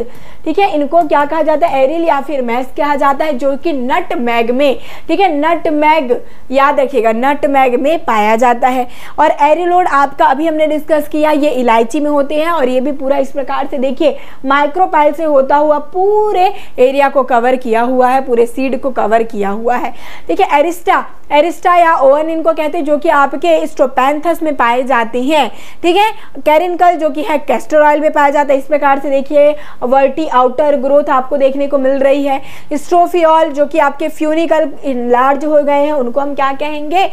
ठीक है। इनको क्या कहा जाता है, एरिल या फिर मैस कहा जाता है, जो कि नटमैग में, ठीक है, नटमैग याद रखिएगा, नटमैग में पाया जाता है। और एरिलोड आपका अभी हमने डिस्कस किया, ये इलायची में होते हैं, और ये भी पूरा इस प्रकार से देखिए माइक्रोपाइल से होता हुआ पूरे एरिया को कवर किया हुआ है, पूरे सीड को कवर किया हुआ है, ठीक है। एरिस्टा, एरिस्टा या ओवन इनको कहते हैं, जो कि आपके स्ट्रोपैंथस में पाए जाते हैं, ठीक है। कैरेंकल जो कि है कैस्टर ऑयल में पाया जाता है। इस प्रकार से देखिए वर्टी आउटर ग्रोथ आपको देखने को मिल रही है। स्ट्रोफियोल जो कि आपके फ्यूनिकल लार्ज हो गए हैं, उनको हम क्या कहेंगे,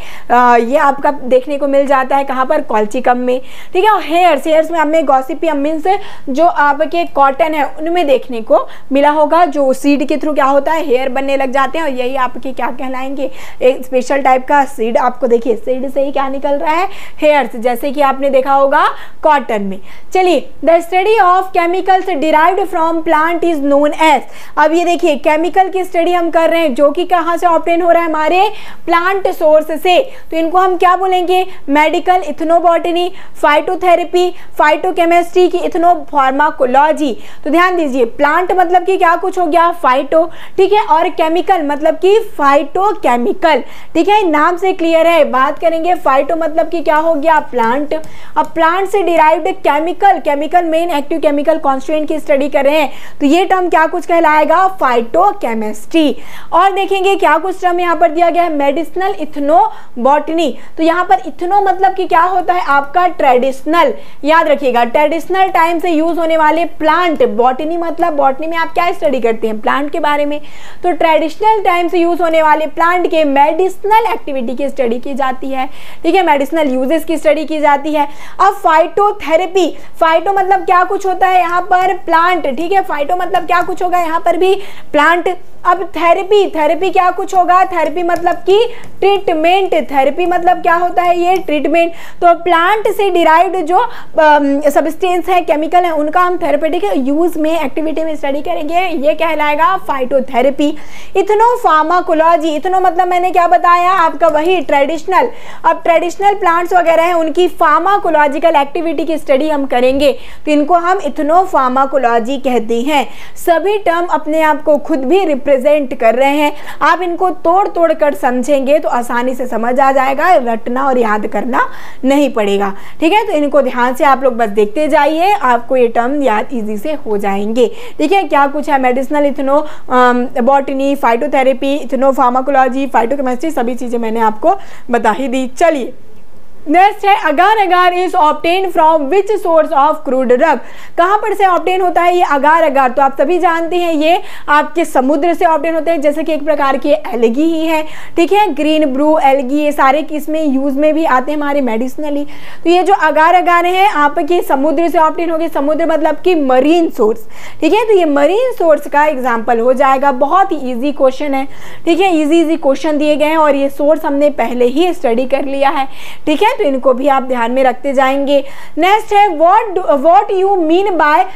ये आपका देखने को मिल जाता है कहाँ पर, कॉल्चिकम में, ठीक है। और हेयर्स, हेयर्स में हमें गॉसिपियम मीन्स जो आपके कॉटन है उनमें देखने को मिला होगा, जो सीड के थ्रू क्या होता है, हेयर बनने लग जाते हैं, और यही आपके क्या कहलाएंगे, एक स्पेशल टाइप का सीड। आपको देखिए सीड से ही क्या निकल रहा है, हेयर्स, जैसे कि आपने देखा होगा कॉटन में। चलिए, the study of chemicals derived from plant is known as. अब ये देखिए केमिकल की स्टडी हम कर रहे हैं जो कि कहाँ से ऑब्टेन हो रहा है, हमारे प्लांट सोर्स से। तो इनको हम क्या बोलेंगे, मेडिकल इथनोबॉटनी, फाइटोथेरेपी, फाइटोकेमिस्ट्री की इथनोफार्माकोलॉजी। तो ध्यान दीजिए, प्लांट मतलब कि क्या कुछ हो गया, फाइटो, ठीक है, और केमिकल मतलब कि फाइटोकेमिकल, ठीक है, नाम से क्लियर है। बात करेंगे फाइटो मतलब कि क्या हो गया, प्लांट। अब प्लांट से derived chemical, chemical men active chemical constituent की स्टडी कर रहे हैं, तो ये टर्म क्या कुछ कहलाएगा, फाइटोकेमिस्ट्री। और देखेंगे क्या कुछ टर्म यहाँ पर दिया गया है, मेडिसिनल इथनोबॉटनी। तो यहाँ पर इथनो मतलब कि क्या होता है आपका, ट्रेडिशनल, याद रखिएगा, ट्रेडिशनल टाइम से यूज होने वाले प्लांट। बॉटनी मतलब बॉटनी में आप क्या स्टडी करते हैं, प्लांट के बारे में। तो ट्रेडिशनल टाइम से यूज होने वाले प्लांट के मेडिसिनल एक्टिविटी की स्टडी की जाती है, ठीक है, मेडिसिनल यूजेस की स्टडी की जाती है। अब फाइटोथेरेपी, फाइटो मतलब क्या कुछ होता है यहाँ पर, प्लांट, ठीक है, फाइटो मतलब क्या कुछ होगा यहाँ पर भी, प्लांट। अब थेरेपी, थेरेपी क्या कुछ होगा, थेरेपी मतलब कि ट्रीटमेंट, थेरेपी मतलब क्या होता है, ये ट्रीटमेंट। तो प्लांट से डिराइव्ड जो सब्सटेंस है, केमिकल है, उनका हम थेरेपेटिक यूज में, एक्टिविटी में स्टडी करेंगे, ये कहलाएगा फाइटोथेरेपी। इथनोफार्माकोलॉजी, इथनो मतलब मैंने क्या बताया आपका, वही ट्रेडिशनल। अब ट्रेडिशनल प्लांट्स वगैरह हैं, उनकी फार्माकोलॉजिकल एक्टिविटी की स्टडी हम करेंगे, तो इनको हम इथनोफार्माकोलॉजी कहते हैं। सभी टर्म अपने आप को खुद भी रिप्रेजेंट कर रहे हैं, आप इनको तोड़ तोड़ कर समझेंगे तो आसानी से समझ आ जाएगा, रटना और याद करना नहीं पड़ेगा, ठीक है। तो इनको ध्यान से आप लोग बस देखते जाइए, आपको ये टर्म याद इजी से हो जाएंगे, ठीक है। क्या कुछ है, medicinal, ethno botany, phytotherapy, ethno pharmacology, phytochemistry, सभी चीजें मैंने आपको बता ही दी। चलिए नेक्स्ट है agar agar is obtain from which source of crude drug. कहाँ पर से ऑब्टेन होता है ये अगार अगार, तो आप सभी जानते हैं ये आपके समुद्र से ऑब्टेन होते हैं, जैसे कि एक प्रकार के एल्गी ही है, ठीक है। ग्रीन ब्रू एल्गी, ये सारे किस्में यूज में भी आते हैं हमारे मेडिसिनली। तो ये जो अगार अगार है आपके समुद्र से ऑब्टेन हो गए, समुद्र मतलब कि मरीन सोर्स, ठीक है। तो ये मरीन सोर्स का एग्जाम्पल हो जाएगा, बहुत ही ईजी क्वेश्चन है, ठीक है। इजी क्वेश्चन दिए गए हैं और ये सोर्स हमने पहले ही स्टडी कर लिया है, ठीक है। तो इनको भी आप ध्यान में रखते जाएंगे। नेक्स्ट है what you mean by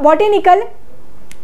botanical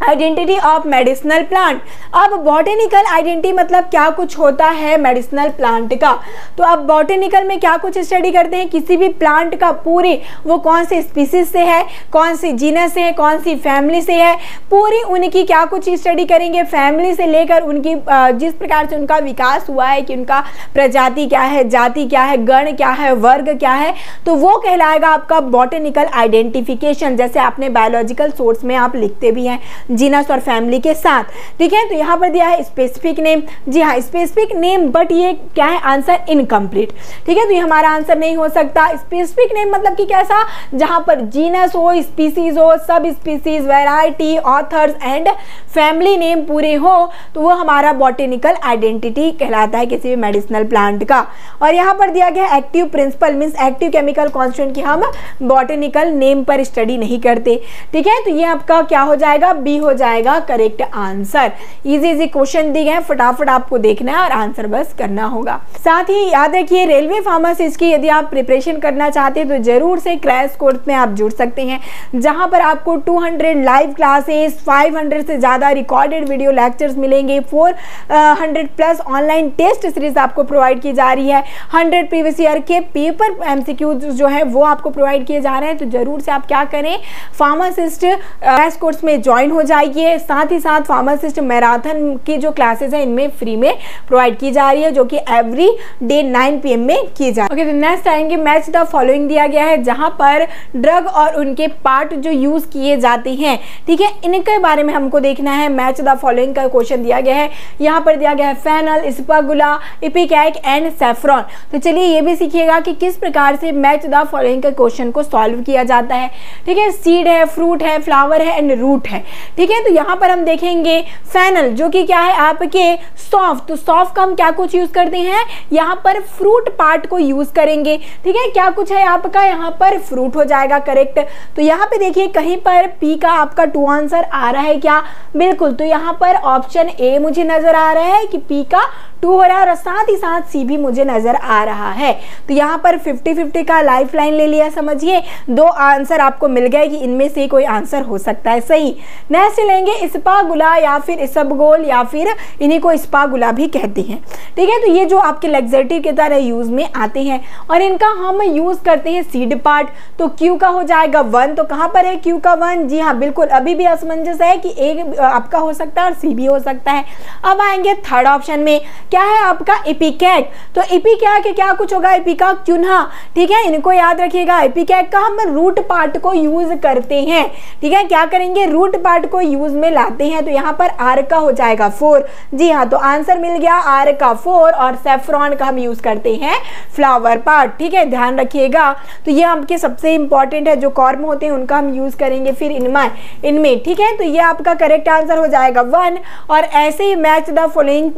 identity of medicinal plant. अब बॉटेनिकल आइडेंटिटी मतलब क्या कुछ होता है मेडिसिनल प्लांट का। तो अब बॉटेनिकल में क्या कुछ स्टडी करते हैं, किसी भी प्लांट का पूरी वो कौन से स्पीसीज से है, कौन सी जीनस से है, कौन सी फैमिली से है, पूरी उनकी क्या कुछ स्टडी करेंगे, फैमिली से लेकर उनकी जिस प्रकार से उनका विकास हुआ है कि उनका प्रजाति क्या है, जाति क्या है, गण क्या है, वर्ग क्या है, तो वो कहलाएगा आपका बॉटेनिकल आइडेंटिफिकेशन। जैसे आपने बायोलॉजिकल सोर्स में आप लिखते भी हैं जीनस और फैमिली के साथ, ठीक है। तो यहाँ पर दिया है स्पेसिफिक नेम, जी हाँ स्पेसिफिक नेम, बट ये क्या है आंसर इनकम्प्लीट, ठीक है। तो ये हमारा आंसर नहीं हो सकता। स्पेसिफिक नेम मतलब कि कैसा, जहां पर जीनस हो, स्पीसीज हो, sub species, variety, authors and family name पूरे हो, तो वो हमारा बॉटेनिकल आइडेंटिटी कहलाता है किसी भी मेडिसिनल प्लांट का। और यहाँ पर दिया गया active principle means active chemical constituent की हम बॉटेनिकल नेम पर स्टडी नहीं करते, ठीक है। तो ये आपका क्या हो जाएगा, बी हो जाएगा करेक्ट आंसर। इजी क्वेश्चन दिए गए, फटाफट आपको देखना है और आंसर बस करना होगा। साथ ही याद रखिए रेलवे फार्मासिस्ट की यदि आप प्रिपरेशन करना चाहते हैं तो जरूर से क्रैश कोर्स में आप जुड़ सकते हैं, जहां पर आपको 200 लाइव क्लासेस, 500 से ज्यादा रिकॉर्डेड वीडियो लेक्चर्स मिलेंगे, 400 प्लस ऑनलाइन टेस्ट सीरीज आपको प्रोवाइड की जा रही है, 100 प्रीवियस ईयर के पेपर एमसीक्यूज जो है वो आपको प्रोवाइड किए जा रहे हैं। तो जरूर से आप क्या करें, फार्मासिस्ट क्रैश कोर्स में ज्वाइन हो जाइए। साथ ही साथ फार्मासिस्ट मैराथन की जो क्लासेस है इनमें फ्री में प्रोवाइड की जा रही है, जो कि एवरी डे 9 PM में की जा रही है। ओके, नेक्स्ट आएंगे मैच द फॉलोइंग दिया गया है, जहां पर ड्रग और उनके पार्ट जो यूज किए जाते हैं, ठीक है, इनके बारे में हमको देखना है। मैच द फॉलोइंग का क्वेश्चन दिया गया है, यहाँ पर दिया गया है फेनल, स्पागुला, इपिकैक एंड सैफरॉन। तो चलिए ये भी सीखिएगा कि किस प्रकार से मैच द फॉलोइंग का क्वेश्चन को सॉल्व किया जाता है, ठीक है। सीड है, फ्रूट है, फ्लावर है एंड रूट है, ठीक है। तो यहाँ पर हम देखेंगे फेनल जो कि क्या है आपके सौंफ, तो सौंफ का हम क्या कुछ यूज करते हैं, यहाँ पर फ्रूट पार्ट को यूज करेंगे, ठीक है। क्या कुछ है आपका, यहाँ पर फ्रूट हो जाएगा करेक्ट। तो यहाँ पे देखिए कहीं पर पी का आपका 2 आंसर आ रहा है क्या, बिल्कुल। तो यहाँ पर ऑप्शन ए मुझे नजर आ रहा है कि पी का 2 हो रहा है और साथ ही साथ सी भी मुझे नजर आ रहा है। तो यहाँ पर 50-50 का लाइफ लाइन ले लिया, समझिए 2 आंसर आपको मिल गए कि इनमें से कोई आंसर हो सकता है सही। नेक्स्ट लेंगे स्पागुला या फिर इसबगोल या फिर इन्हीं को स्पागुला भी कहते हैं, ठीक है। तो ये जो आपके लेक्सेटिव की तरह यूज में आते हैं और इनका हम यूज करते हैं सीड पार्ट। तो क्यू का हो जाएगा 1, तो कहां पर है क्यू का 1, जी हाँ बिल्कुल, अभी भी असमंजस है कि एक आपका हो सकता है और सी भी हो सकता है। अब आएंगे थर्ड ऑप्शन में, क्या है आपका इपिकैक। तो इपिकैक क्या कुछ होगा, इपिका चुन्हा, ठीक है, इनको याद रखिएगा। इपिकैक का हम रूट पार्ट को यूज करते हैं, ठीक है। क्या करेंगे, रूट पार्ट को यूज में लाते हैं। तो यहाँ पर आर का हो जाएगा 4, जी हाँ। तो आंसर मिल गया आर का 4 और सैफरॉन का हम यूज करते हैं फ्लावर पार्ट, ठीक है, ध्यान रखिएगा। तो ये आपके सबसे इंपॉर्टेंट है, जो कॉर्म होते हैं उनका हम यूज करेंगे फिर इनमें, ठीक है। तो ये आपका करेक्ट आंसर हो जाएगा 1। और ऐसे ही मैच द फॉलोइंग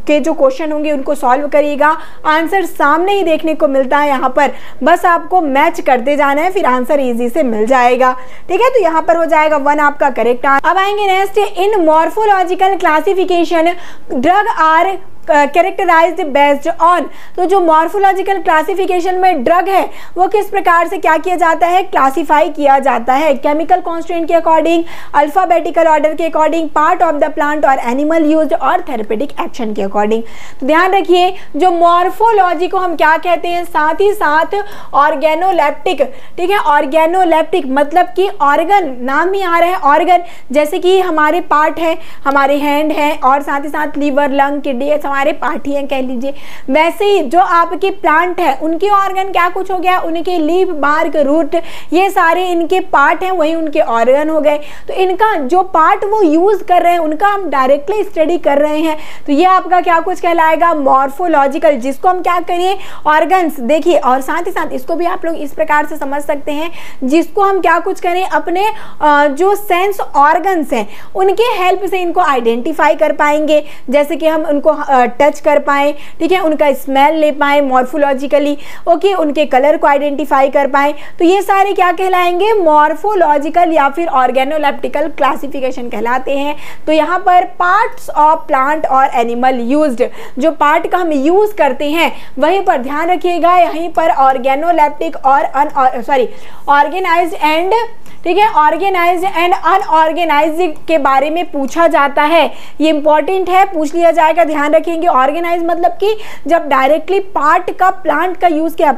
के जो क्वेश्चन होंगे उनको सॉल्व करिएगा। आंसर सामने ही देखने को मिलता है यहाँ पर, बस आपको मैच करते जाना है, फिर आंसर इजी से मिल जाएगा। ठीक है, तो यहाँ पर हो जाएगा 1 आपका करेक्ट आंसर। अब आएंगे next, in morphological classification drug are characterised based on. तो जो मॉर्फोलॉजिकल क्लासिफिकेशन में ड्रग है वो किस प्रकार से क्या किया जाता है, क्लासिफाई किया जाता है, केमिकल कॉन्स्टिट्यूएंट के अकॉर्डिंग, अल्फाबेटिकल ऑर्डर के according, part of the plant और एनिमल यूज्ड और थेरेपेटिक एक्शन के अकॉर्डिंग। तो ध्यान रखिए, जो मॉर्फोलॉजी को हम क्या कहते हैं, साथ ही साथ ऑर्गेनोलेप्टिक। ठीक है, ऑर्गेनोलेप्टिक मतलब कि ऑर्गन, नाम ही आ रहा है ऑर्गन, जैसे कि हमारे पार्ट है, हमारे हैंड है और साथ ही साथ लीवर, लंग, किडनी हमारे पार्ट ही हैं कह लीजिए। वैसे ही जो आपके प्लांट है उनके ऑर्गन क्या कुछ हो गया, उनके लीफ, बार्क, रूट, ये सारे इनके पार्ट हैं, वही उनके ऑर्गन हो गए। तो इनका जो पार्ट वो यूज कर रहे हैं उनका हम डायरेक्टली स्टडी कर रहे हैं, तो ये आपका क्या कुछ कहलाएगा, मॉर्फोलॉजिकल, जिसको हम क्या करिए, ऑर्गन्स। देखिए, और साथ ही साथ इसको भी आप लोग इस प्रकार से समझ सकते हैं, जिसको हम क्या कुछ करें, अपने जो सेंस ऑर्गन्स हैं उनके हेल्प से इनको आइडेंटिफाई कर पाएंगे, जैसे कि हम उनको टच कर पाए, ठीक है, उनका स्मेल ले पाए मॉर्फोलॉजिकली, ओके, उनके कलर को आइडेंटिफाई कर पाए। तो ये सारे क्या कहलाएंगे, मॉर्फोलॉजिकल या फिर ऑर्गेनोलेप्टिकल क्लासिफिकेशन कहलाते हैं। तो यहाँ पर पार्ट्स ऑफ प्लांट और एनिमल यूज्ड, जो पार्ट का हम यूज करते हैं वहीं पर ध्यान रखिएगा, यहीं पर ऑर्गेनोलेप्टिक और ऑर्गेनाइज्ड एंड, ठीक है, ऑर्गेनाइज्ड एंड अनऑर्गेनाइज्ड के बारे में पूछा जाता है। ये इंपॉर्टेंट है, पूछ लिया जाएगा, ध्यान रखेंगे। ऑर्गेनाइज मतलब कि जब डायरेक्टली पार्ट का, प्लांट का यूज किया,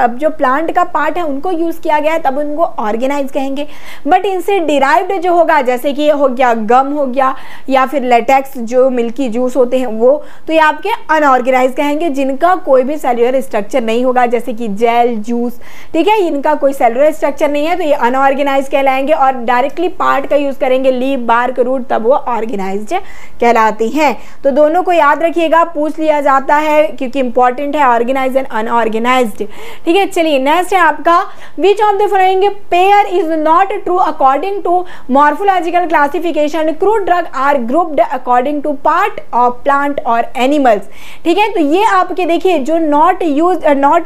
जो प्लांट का पार्ट है उनको यूज किया गया है तब उनको ऑर्गेनाइज कहेंगे। बट इनसे डिराइव्ड जो होगा, जैसे कि ये हो गया गम हो गया या फिर लेटेक्स, जो मिल्की जूस होते हैं वो, तो ये आपके अनऑर्गेनाइज कहेंगे, जिनका कोई भी सेल्युलर स्ट्रक्चर नहीं होगा, जैसे कि जेल, जूस, ठीक है, इनका कोई सेल्युलर स्ट्रक्चर नहीं है, तो ये अनऑर्गेनाइज कहलाएंगे। और डायरेक्टली पार्ट का यूज करेंगे, लीफ, बार्क, रूट, तब वो ऑर्गेनाइज्ड कहलाते हैं। तो दोनों को याद रखिएगा, पूछ लिया जाता है क्योंकि इंपॉर्टेंट है, ऑर्गेनाइज्ड एंड अनऑर्गेनाइज्ड। ठीक है, चलिए नेक्स्ट है आपका, which of the following pair is not true according to morphological classification, crude drug are grouped according to part of plant और एनिमल्स। ठीक है, तो ये आपके देखिए जो नॉट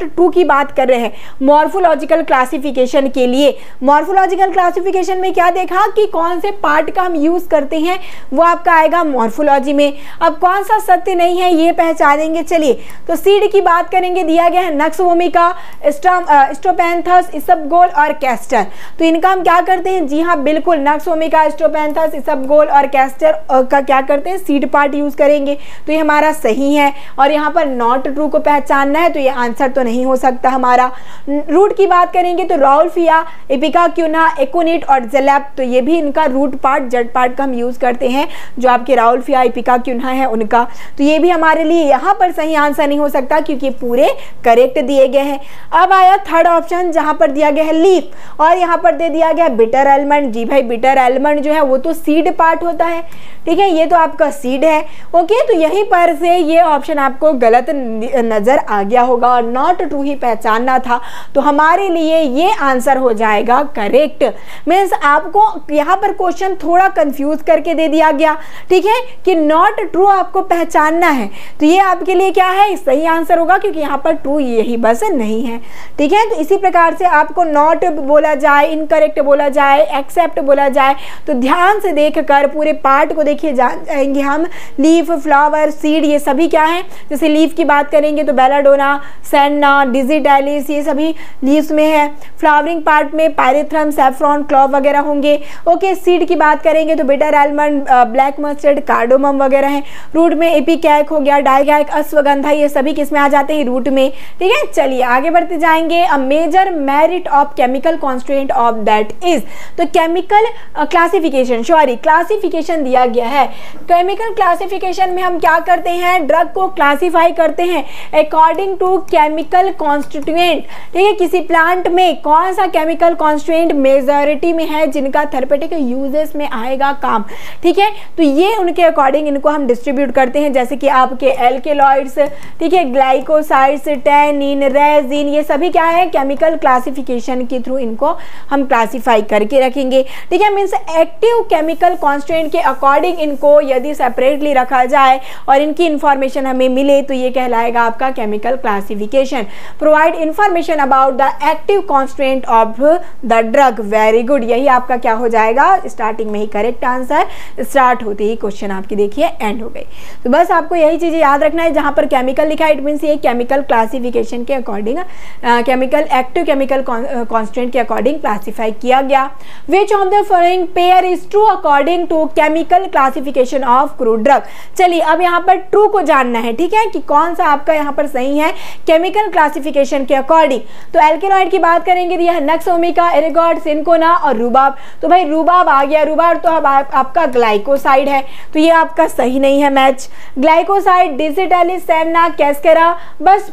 ट्रू की बात कर रहे हैं मॉर्फोलॉजिकल क्लासिफिकेशन के लिए। मॉर्फोलॉजिकल क्लासिफिकेशन में क्या देखा कि कौन से पार्ट का हम यूज करते हैं वो आपका आएगा मॉर्फोलॉजी में। अब कौन सा सत्य नहीं है ये पहचानेंगे। चलिए, तो सीड की बात करेंगे, दिया गया है नक्स भूमिका, स्ट्रोपेंथस, इसबगोल और कैस्टर। तो इनका हम क्या करते हैं, जी हाँ बिल्कुल, नक्स भूमिका, स्ट्रोपेंथस, इसबगोल और कैस्टर का क्या करते हैं, सीड पार्ट यूज करेंगे। तो ये हमारा सही है, और यहाँ पर नॉट ट्रू को पहचानना है, तो ये आंसर तो नहीं हो सकता हमारा। रूट की बात करेंगे तो राउल्फिया, एपिका क्यूना, एकोनिट और जेलेप, तो ये भी इनका रूट पार्ट, जड़ पार्ट का हम यूज करते हैं, जो आपके राउल्फिया, एपिका क्यूना है उनका। तो ये भी हमारे लिए यहाँ पर सही आंसर नहीं हो सकता क्योंकि पूरे करेक्ट दिए गए हैं। अब आया थर्ड ऑप्शन जहां पर दिया गया है लीफ, और यहाँ पर दे दिया गया बिटर आलमंड। जी भाई, बिटर आलमंड जो है वो तो सीड पार्ट होता है, ठीक है, ये तो आपका सीड है, ओके। तो यहीं पर से ये ऑप्शन आपको गलत नजर आ गया होगा और नॉट ट्रू ही पहचानना था, तो हमारे लिए ये आंसर हो जाएगा करेक्ट। मीन्स आपको यहाँ पर क्वेश्चन थोड़ा कंफ्यूज करके दे दिया गया, ठीक है, कि नॉट ट्रू आपको पहचानना है, तो ये आपके लिए क्या है, सही आंसर होगा, क्योंकि यहाँ पर ट्रू यही बस नहीं है, ठीक है। तो इसी प्रकार से आपको नॉट बोला जाए, इनकरेक्ट बोला जाए, एक्सेप्ट बोला जाए, तो ध्यान से देखकर पूरे पार्ट को देखिए जान जाएंगे हम। लीफ, फ्लावर, सीड, ये सभी क्या है, जैसे लीफ की बात करेंगे तो बेलाडोना, सेन्ना, डिजिटालिस, ये सभी लीव्स में है। फ्लावरिंग पार्ट में पायरेथ्रम, सैफ्रॉन, क्लॉव वगैरह होंगे, ओके। सीड की बात करेंगे तो bitter almond, black mustard, cardamom वगैरह है। रूट में एपिकैक हो गया, डाइकैक, अश्वगंधा, ये सभी किस में आ जाते हैं, रूट में, ठीक है। चलिए आगे बढ़ते जाएंगे। A major merit of chemical constituent of that is, तो केमिकल क्लासिफिकेशन दिया गया है। केमिकल क्लासिफिकेशन में हम क्या करते हैं, ड्रग को क्लासिफाई करते हैं अकॉर्डिंग टू केमिकल कॉन्स्टिट्यूएंट, ठीक है। किसी प्लांट में कौन सा केमिकल कॉन्स्टिट्यूएंट मेजॉरिटी में है जिनका थेरेपेटिक यूजेस में आएगा काम, ठीक है, तो ये उनके अकॉर्डिंग इनको हम डिस्ट्रीब्यूट करते हैं। जैसे कि आपके एल्केलॉइड्स, ठीक है, ग्लाइकोसाइड्स, टैनिन, रेजिन, ये सभी क्या है, केमिकल क्लासिफिकेशन के थ्रू इनको हम क्लासिफाई करके रखेंगे, ठीक है। मीन्स एक्टिव केमिकल कॉन्स्टेंट के अकॉर्डिंग इनको यदि सेपरेटली रखा जाए और इनकी इंफॉर्मेशन हमें मिले तो ये कहलाएगा आपका chemical classification. Provide information about the active constant of the drug. Very good, यही आपका क्या हो जाएगा, स्टार्टिंग में ही करेक्ट आंसर, स्टार्ट होते ही क्वेश्चन आपकी देखिए एंड हो गई। तो बस आपको यही चीजें याद रखना है, जहां पर केमिकल लिखा है इट मीन्स ये केमिकल क्लासिफिकेशन के according, chemical active chemical constant के अकॉर्डिंग क्लासिफाई किया गया। Which of the following pair is true according to chemical classification of crude drug. चलिए अब यहाँ पर ट्रू को जानना है, ठीक है, कि कौन सा आपका यहाँ पर सही है केमिकल क्लासिफिकेशन के अकॉर्डिंग। तो एल्केलॉइड की बात करेंगे तो यह नक्सोमिका, एरिगॉट, सिनकोना और रूबाब। तो भाई रूबाब आ गया, रूबाब तो अब आपका ग्लाइकोसाइड है, तो ये आपका सही नहीं है मैच। ग्लाइकोसाइड, डिजिटालिस, सेमना, कैस्केरा, बस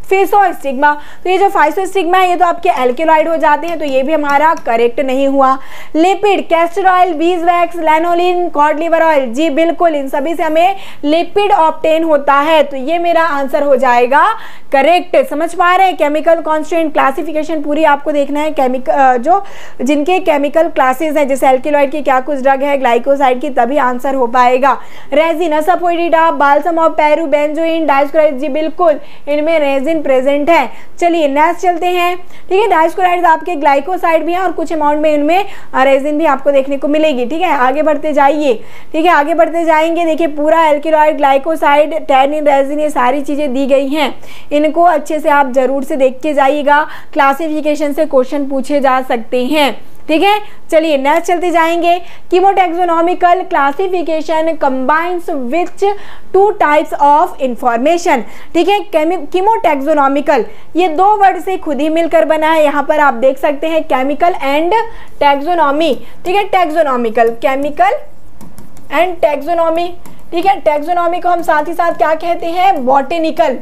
फेसोस्टिग्मा, तो ये जो फाइसोस्टिग्मा है ये तो आपके एल्केलॉइड हो जाते हैं, तो ये भी हमारा करेक्ट नहीं हुआ। Lipid, castor oil, beeswax, lanolin, cod liver oil, जी बिल्कुल इन सभी से हमें लिपिड ऑब्टेन होता है, तो ये मेरा आंसर हो जाएगा करेक्ट। समझ पा रहे हैं, केमिकल कॉन्स्टेंट क्लासिफिकेशन पूरी आपको देखना है, केमिकल जो जिनके केमिकल क्लासेस हैं, जैसे एल्केलॉइड की क्या कुछ ड्रग है, ग्लाइकोसाइड की, तभी आंसर हो पाएगा। Resin, asafoetida, balsam of Peru, benzoin, dioscoride, जी बिल्कुल इनमें रेजिन प्रेजेंट है। चलिए नेक्स्ट चलते हैं, ठीक है। डाइस्कोराइड्स आपके ग्लाइकोसाइड भी हैं और कुछ अमाउंट में इनमें रेजिन भी आपको देखने को मिलेगी, ठीक है। आगे बढ़ते जाइए, ठीक है, आगे बढ़ते जाएंगे। देखिए पूरा एल्केलॉइड, ग्लाइकोसाइड, टैनिन, रेजिन, ये सारी चीजें दी गई हैं, इनको अच्छे से आप जरूर से देख के जाइएगा, क्लासिफिकेशन से क्वेश्चन पूछे जा सकते हैं, ठीक है। चलिए नेक्स्ट चलते जाएंगे। Chemotaxonomical classification combines which two types of information, ठीक है। कीमोटैक्सोनॉमिकल ये दो वर्ड से खुद ही मिलकर बना है, यहाँ पर आप देख सकते हैं केमिकल एंड टैक्सोनॉमी, ठीक है। टैक्सोनॉमिकल, केमिकल एंड टैक्सोनॉमी, ठीक है। टैक्सोनॉमी को हम साथ ही साथ क्या कहते हैं, बॉटेनिकल,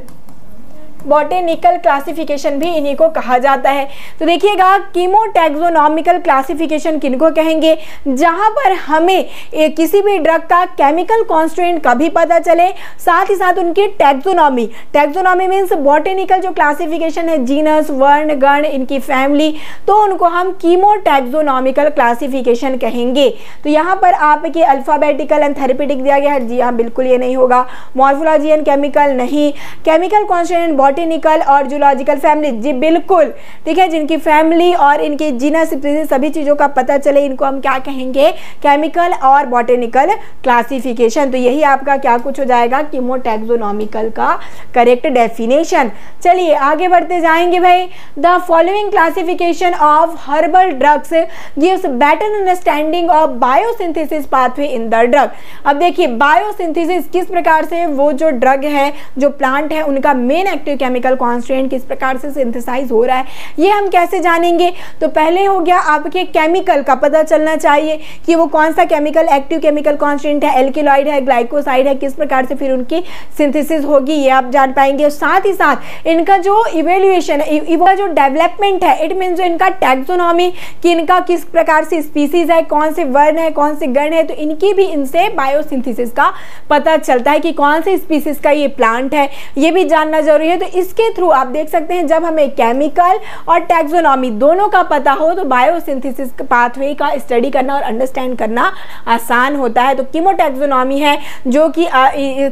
बॉटेनिकल क्लासिफिकेशन भी इन्हीं को कहा जाता है। तो देखिएगा कीमोटैक्सोनॉमिकल क्लासिफिकेशन किनको कहेंगे, जहां पर हमें किसी भी ड्रग का केमिकल कॉन्स्टेंट कभी पता चले, साथ ही साथ उनकी टैक्सोनॉमी, टैक्सोनॉमी मीन्स बॉटेनिकल जो क्लासिफिकेशन है, जीनस, वर्ण, गण, इनकी फैमिली, तो उनको हम कीमोटैक्सोनॉमिकल क्लासिफिकेशन कहेंगे। तो यहाँ पर आपके अल्फाबेटिकल एंड थेरेपेटिक दिया गया है, जी हाँ बिल्कुल ये नहीं होगा। मॉर्फोलॉजी एंड केमिकल नहीं, केमिकल कॉन्स्टेंट, बॉटेनिकल और जूलॉजिकल फैमिली, जी बिल्कुल, ठीक है। जिनकी फैमिली और इनके जीनस स्पीसीज सभी चीजों का पता चले, इनको हम क्या कहेंगे, केमिकल और बॉटेनिकल क्लासिफिकेशन। तो यही आपका क्या कुछ हो जाएगा, कीमोटैक्सोनॉमिकल का करेक्ट डेफिनेशन। चलिए आगे बढ़ते जाएंगे भाई। The following classification of herbal drugs gives better understanding of biosynthesis pathway in the drug. अब देखिए बायोसिंथेसिस किस प्रकार से वो जो ड्रग है, जो प्लांट है, उनका मेन एक्टिव केमिकल कॉन्स्टेंट किस प्रकार से सिंथेसाइज हो रहा है, ये हम कैसे जानेंगे। तो पहले हो गया आपके केमिकल का पता चलना चाहिए कि वो कौन सा केमिकल एक्टिव केमिकल कॉन्स्टेंट है, एल्केलॉइड है, ग्लाइकोसाइड है, किस प्रकार से फिर उनकी सिंथेसिस होगी, ये आप जान पाएंगे। साथ ही साथ इनका जो इवेल्युएशन है, इनका जो डेवलपमेंट है, इट मीन्स जो इनका टैक्सोनॉमी, कि इनका किस प्रकार से स्पीसीज है, कौन से वर्ण है, कौन से गण है, तो इनकी भी इनसे बायोसिंथेसिस का पता चलता है कि कौन से स्पीसीज का ये प्लांट है, ये भी जानना जरूरी है। तो इसके थ्रू आप देख सकते हैं जब हमें केमिकल और टैक्सोनॉमी दोनों का पता हो तो बायोसिंथेसिस पाथवे का स्टडी करना और अंडरस्टैंड करना आसान होता है। तो कीमोटैक्सोनॉमी है जो कि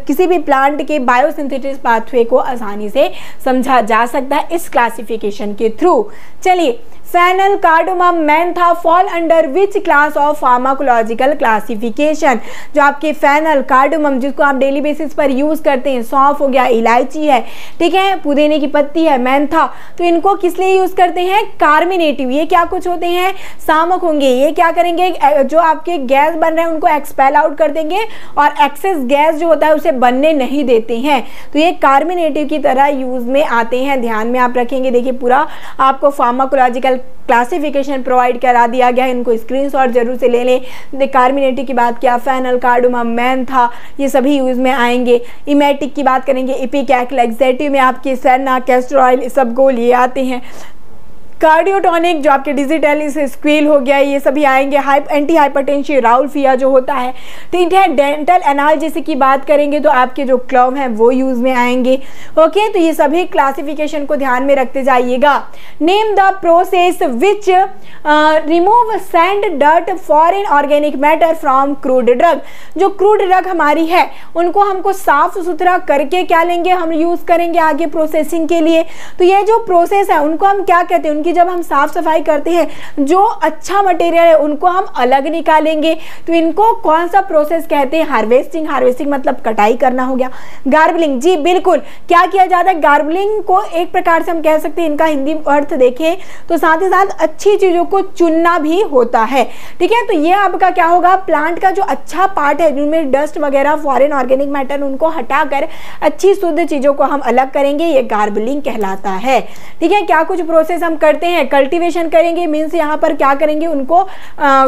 किसी भी प्लांट के बायोसिंथेसिस पाथवे को आसानी से समझा जा सकता है इस क्लासिफिकेशन के थ्रू। चलिए fennel, cardamom, mentha fall under which class of pharmacological classification. जो आपके फेनल, कार्डोमम जिसको आप डेली बेसिस पर यूज करते हैं, सौंफ हो गया, इलायची है, ठीक है, पुदीने की पत्ती है, मेंथा, तो इनको किस लिए यूज करते हैं, कार्मिनेटिव। ये क्या कुछ होते हैं, सामक होंगे। ये क्या करेंगे, जो आपके गैस बन रहे हैं उनको एक्सपेल आउट कर देंगे और एक्सेस गैस जो होता है उसे बनने नहीं देते हैं। तो ये कार्मिनेटिव की तरह यूज में आते हैं, ध्यान में आप रखेंगे। देखिए पूरा आपको फार्माकोलॉजिकल क्लासिफिकेशन प्रोवाइड करा दिया गया है, इनको स्क्रीनशॉट जरूर से ले लें। कार्मिनेटिव की बात किया, फेनल, कार्डोमम, मेंथा, ये सभी यूज में आएंगे। इमेटिक की बात करेंगे, इपिकैक, लैक्सेटिव में आपके सेना, कैस्टर ऑयल, इसबगोल ये आते हैं। कार्डियोटॉनिक जो आपके डिजिटलिस स्क्वील हो गया, ये सभी आएंगे। एंटी हाइपरटेंसिव राउल्फिया जो होता है, ठीक है। डेंटल एनाल्जेसिक की बात करेंगे तो आपके जो क्लव हैं वो यूज में आएंगे। ओके, तो ये सभी क्लासिफिकेशन को ध्यान में रखते जाइएगा। Name the process which remove sand, dirt, foreign organic matter from crude drug. जो क्रूड ड्रग हमारी है उनको हमको साफ सुथरा करके क्या लेंगे, हम यूज करेंगे आगे प्रोसेसिंग के लिए। तो ये जो प्रोसेस है उनको हम क्या कहते हैं, उनकी जब हम साफ सफाई करते हैं, जो अच्छा मटेरियल है उनको हम अलग निकालेंगे, तो इनको कौन सा प्रोसेस कहते हैं, हार्वेस्टिंग। हार्वेस्टिंग मतलब कटाई करना हो गया। गार्बलिंग, जी बिल्कुल, क्या किया जाता है, गार्बलिंग को एक प्रकार से हम कह सकते हैं, इनका हिंदी अर्थ देखें तो साथ ही साथ अच्छी चीजों को चुनना भी होता है, ठीक है। तो ये आपका क्या होगा, प्लांट का जो अच्छा पार्ट है जिनमें डस्ट वगैरह, फॉरेन ऑर्गेनिक मैटर, उनको हटाकर अच्छी शुद्ध चीजों को हम अलग करेंगे, ये गार्बलिंग कहलाता है, ठीक है। क्या कुछ प्रोसेस हम करते हैं, कल्टीवेशन करेंगे, मीन्स यहाँ पर क्या करेंगे, उनको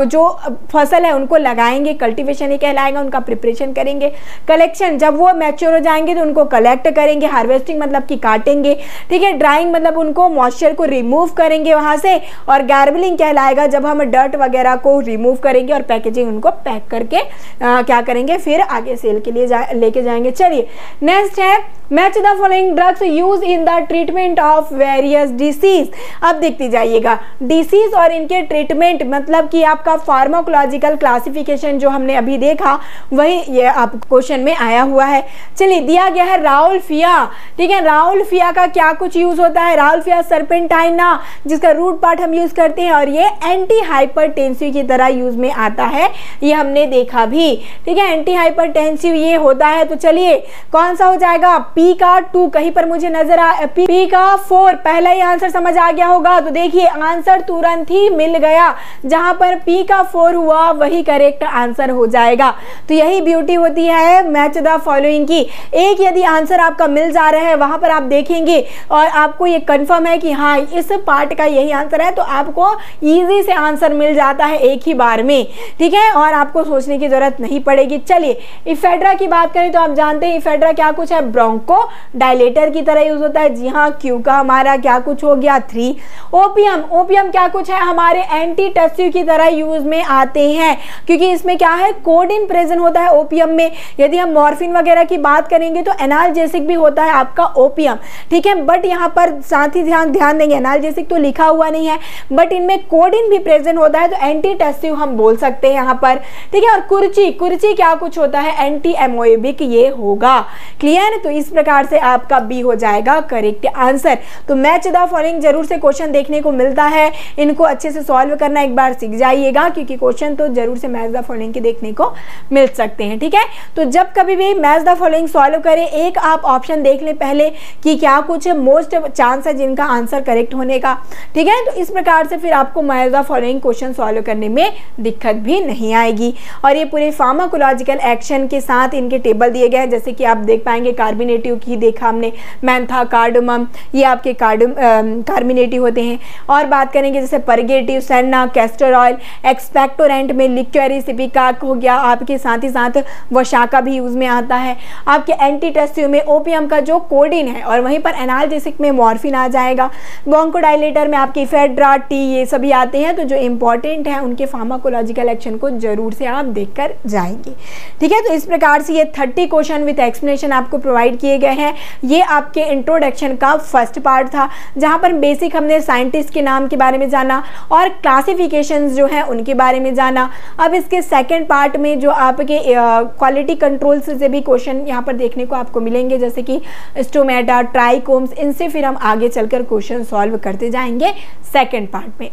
जो फसल है उनको लगाएंगे, कल्टीवेशन ही कहलाएगा, उनका प्रिपरेशन करेंगे। कलेक्शन, जब वो मैच्योर हो जाएंगे तो उनको कलेक्ट करेंगे। हार्वेस्टिंग मतलब कि काटेंगे, ठीक है। ड्राइंग मतलब उनको मॉइस्चर को रिमूव करेंगे वहां से, और गार्बलिंग कहलाएगा जब हम डर्ट वगैरह को रिमूव करेंगे और पैकेजिंग उनको पैक करके क्या करेंगे, फिर आगे सेल के लिए लेके जाएंगे। चलिए नेक्स्ट है, match the following drugs use in the treatment of various disease. अब देखते जाइएगा, डिसीज और इनके ट्रीटमेंट मतलब कि आपका फार्माकोलॉजिकल क्लासिफिकेशन जो हमने अभी देखा वही ये आप क्वेश्चन में आया हुआ है। चलिए दिया गया है राउल्फिया, ठीक है। राउल्फिया का क्या कुछ यूज होता है, राउल्फिया सर्पेंटाइना जिसका रूट पार्ट हम यूज करते हैं, और ये एंटी हाइपरटेंसिव की तरह यूज में आता है, ये हमने देखा भी, ठीक है। एंटी हाइपरटेंसिव ये होता है। तो चलिए कौन सा हो जाएगा, पी का 2 कहीं पर मुझे नजर पी का 4, पहला ही आंसर समझ आ गया होगा। तो देखिए आंसर तुरंत ही मिल गया, जहां पर पी का 4 हुआ वही करेक्ट आंसर हो जाएगा। तो यही ब्यूटी होती है मैच द फॉलोइंग की। एक यदि आंसर आपका मिल जा रहा है वहां पर आप देखेंगे और आपको ये कंफर्म है कि हाँ इस पार्ट का यही आंसर है, तो आपको इजी से आंसर मिल जाता है एक ही बार में, ठीक है, और आपको सोचने की जरूरत नहीं पड़ेगी। चलिए इफेड्रा की बात करें तो आप जानते हैं इफेड्रा क्या कुछ है, ब्रोंको डायलेटर की तरह यूज होता है। जी हाँ, क्यू का हमारा क्या कुछ हो गया 3। ओपियम, ओपियम क्या कुछ है, हमारे एंटी टस्सिव की तरह यूज में आते हैं, क्योंकि इसमें क्या है, कोडिन प्रेजेंट होता है ओपियम में। यदि हम मॉर्फिन वगैरह की बात करेंगे तो एनाल्जेसिक भी होता है आपका ओपियम, ठीक है। बट यहाँ पर साथ ही ध्यान देंगे, एनाल्जेसिक तो लिखा हुआ नहीं है, बट इनमें कोडिन भी प्रेजेंट होता है, तो एंटी टस्सिव हम बोल सकते हैं यहाँ पर, ठीक है। और कुर्ची, कुर्ची क्या कुछ होता है, एंटी एमोएबिक ये होगा, क्लियर। तो इस प्रकार से आपका बी हो जाएगा करेक्ट आंसर। तो मैच द फॉलोइंग जरूर से क्वेश्चन देखने को मिलता है, इनको अच्छे से सॉल्व करना एक बार सीख जाइएगा, क्योंकि क्वेश्चन तो जरूर से मैच द फॉलोइंग के देखने को मिल सकते हैं, ठीक है। तो जब कभी भी मैच द फॉलोइंग सॉल्व करें, एक आप ऑप्शन देख लें पहले कि क्या कुछ मोस्ट चांस है जिनका आंसर करेक्ट होने का, ठीक है। तो इस प्रकार से फिर आपको match the following question solve करने में दिक्कत भी नहीं आएगी। और ये पूरे फार्माकोलॉजिकल एक्शन के साथ इनके टेबल दिए गए हैं, जैसे कि आप देख पाएंगे कार्बिनेटिव की देखा हमने, मैंथा, कार्डमम, ये आपके कार्बिनेटिव होते हैं। और बात करेंगे जैसे purgative, senna, castor oil, expectorant में लिक्वेरी सिपिका हो गया आपके, साथ ही साथ वशाका भी यूज में आता है। आपके एंटीटस्टिव में ओपियम का जो कोडिन है, और वहीं पर एनाल्जेसिक में मॉर्फिन आ जाएगा। ब्रोंकोडाइलेटर में आपकी इफेड्रा, टी, ये सभी आते हैं। तो जो इंपॉर्टेंट है उनके फार्माकोलॉजिकल एक्शन को जरूर से आप देखकर जाएंगे, ठीक है। तो इस प्रकार से ये 30 क्वेश्चन विद एक्सप्लेनेशन आपको प्रोवाइड किए गए हैं। ये आपके इंट्रोडक्शन का फर्स्ट पार्ट था, जहां पर बेसिक हमने साइंटिस्ट के नाम के बारे में जाना और क्लासिफिकेशंस जो है उनके बारे में जाना। अब इसके सेकंड पार्ट में जो आपके क्वालिटी कंट्रोल से भी क्वेश्चन यहाँ पर देखने को आपको मिलेंगे, जैसे कि स्टोमेटा, ट्राइकोम्स, इनसे फिर हम आगे चलकर क्वेश्चन सॉल्व करते जाएंगे सेकंड पार्ट में।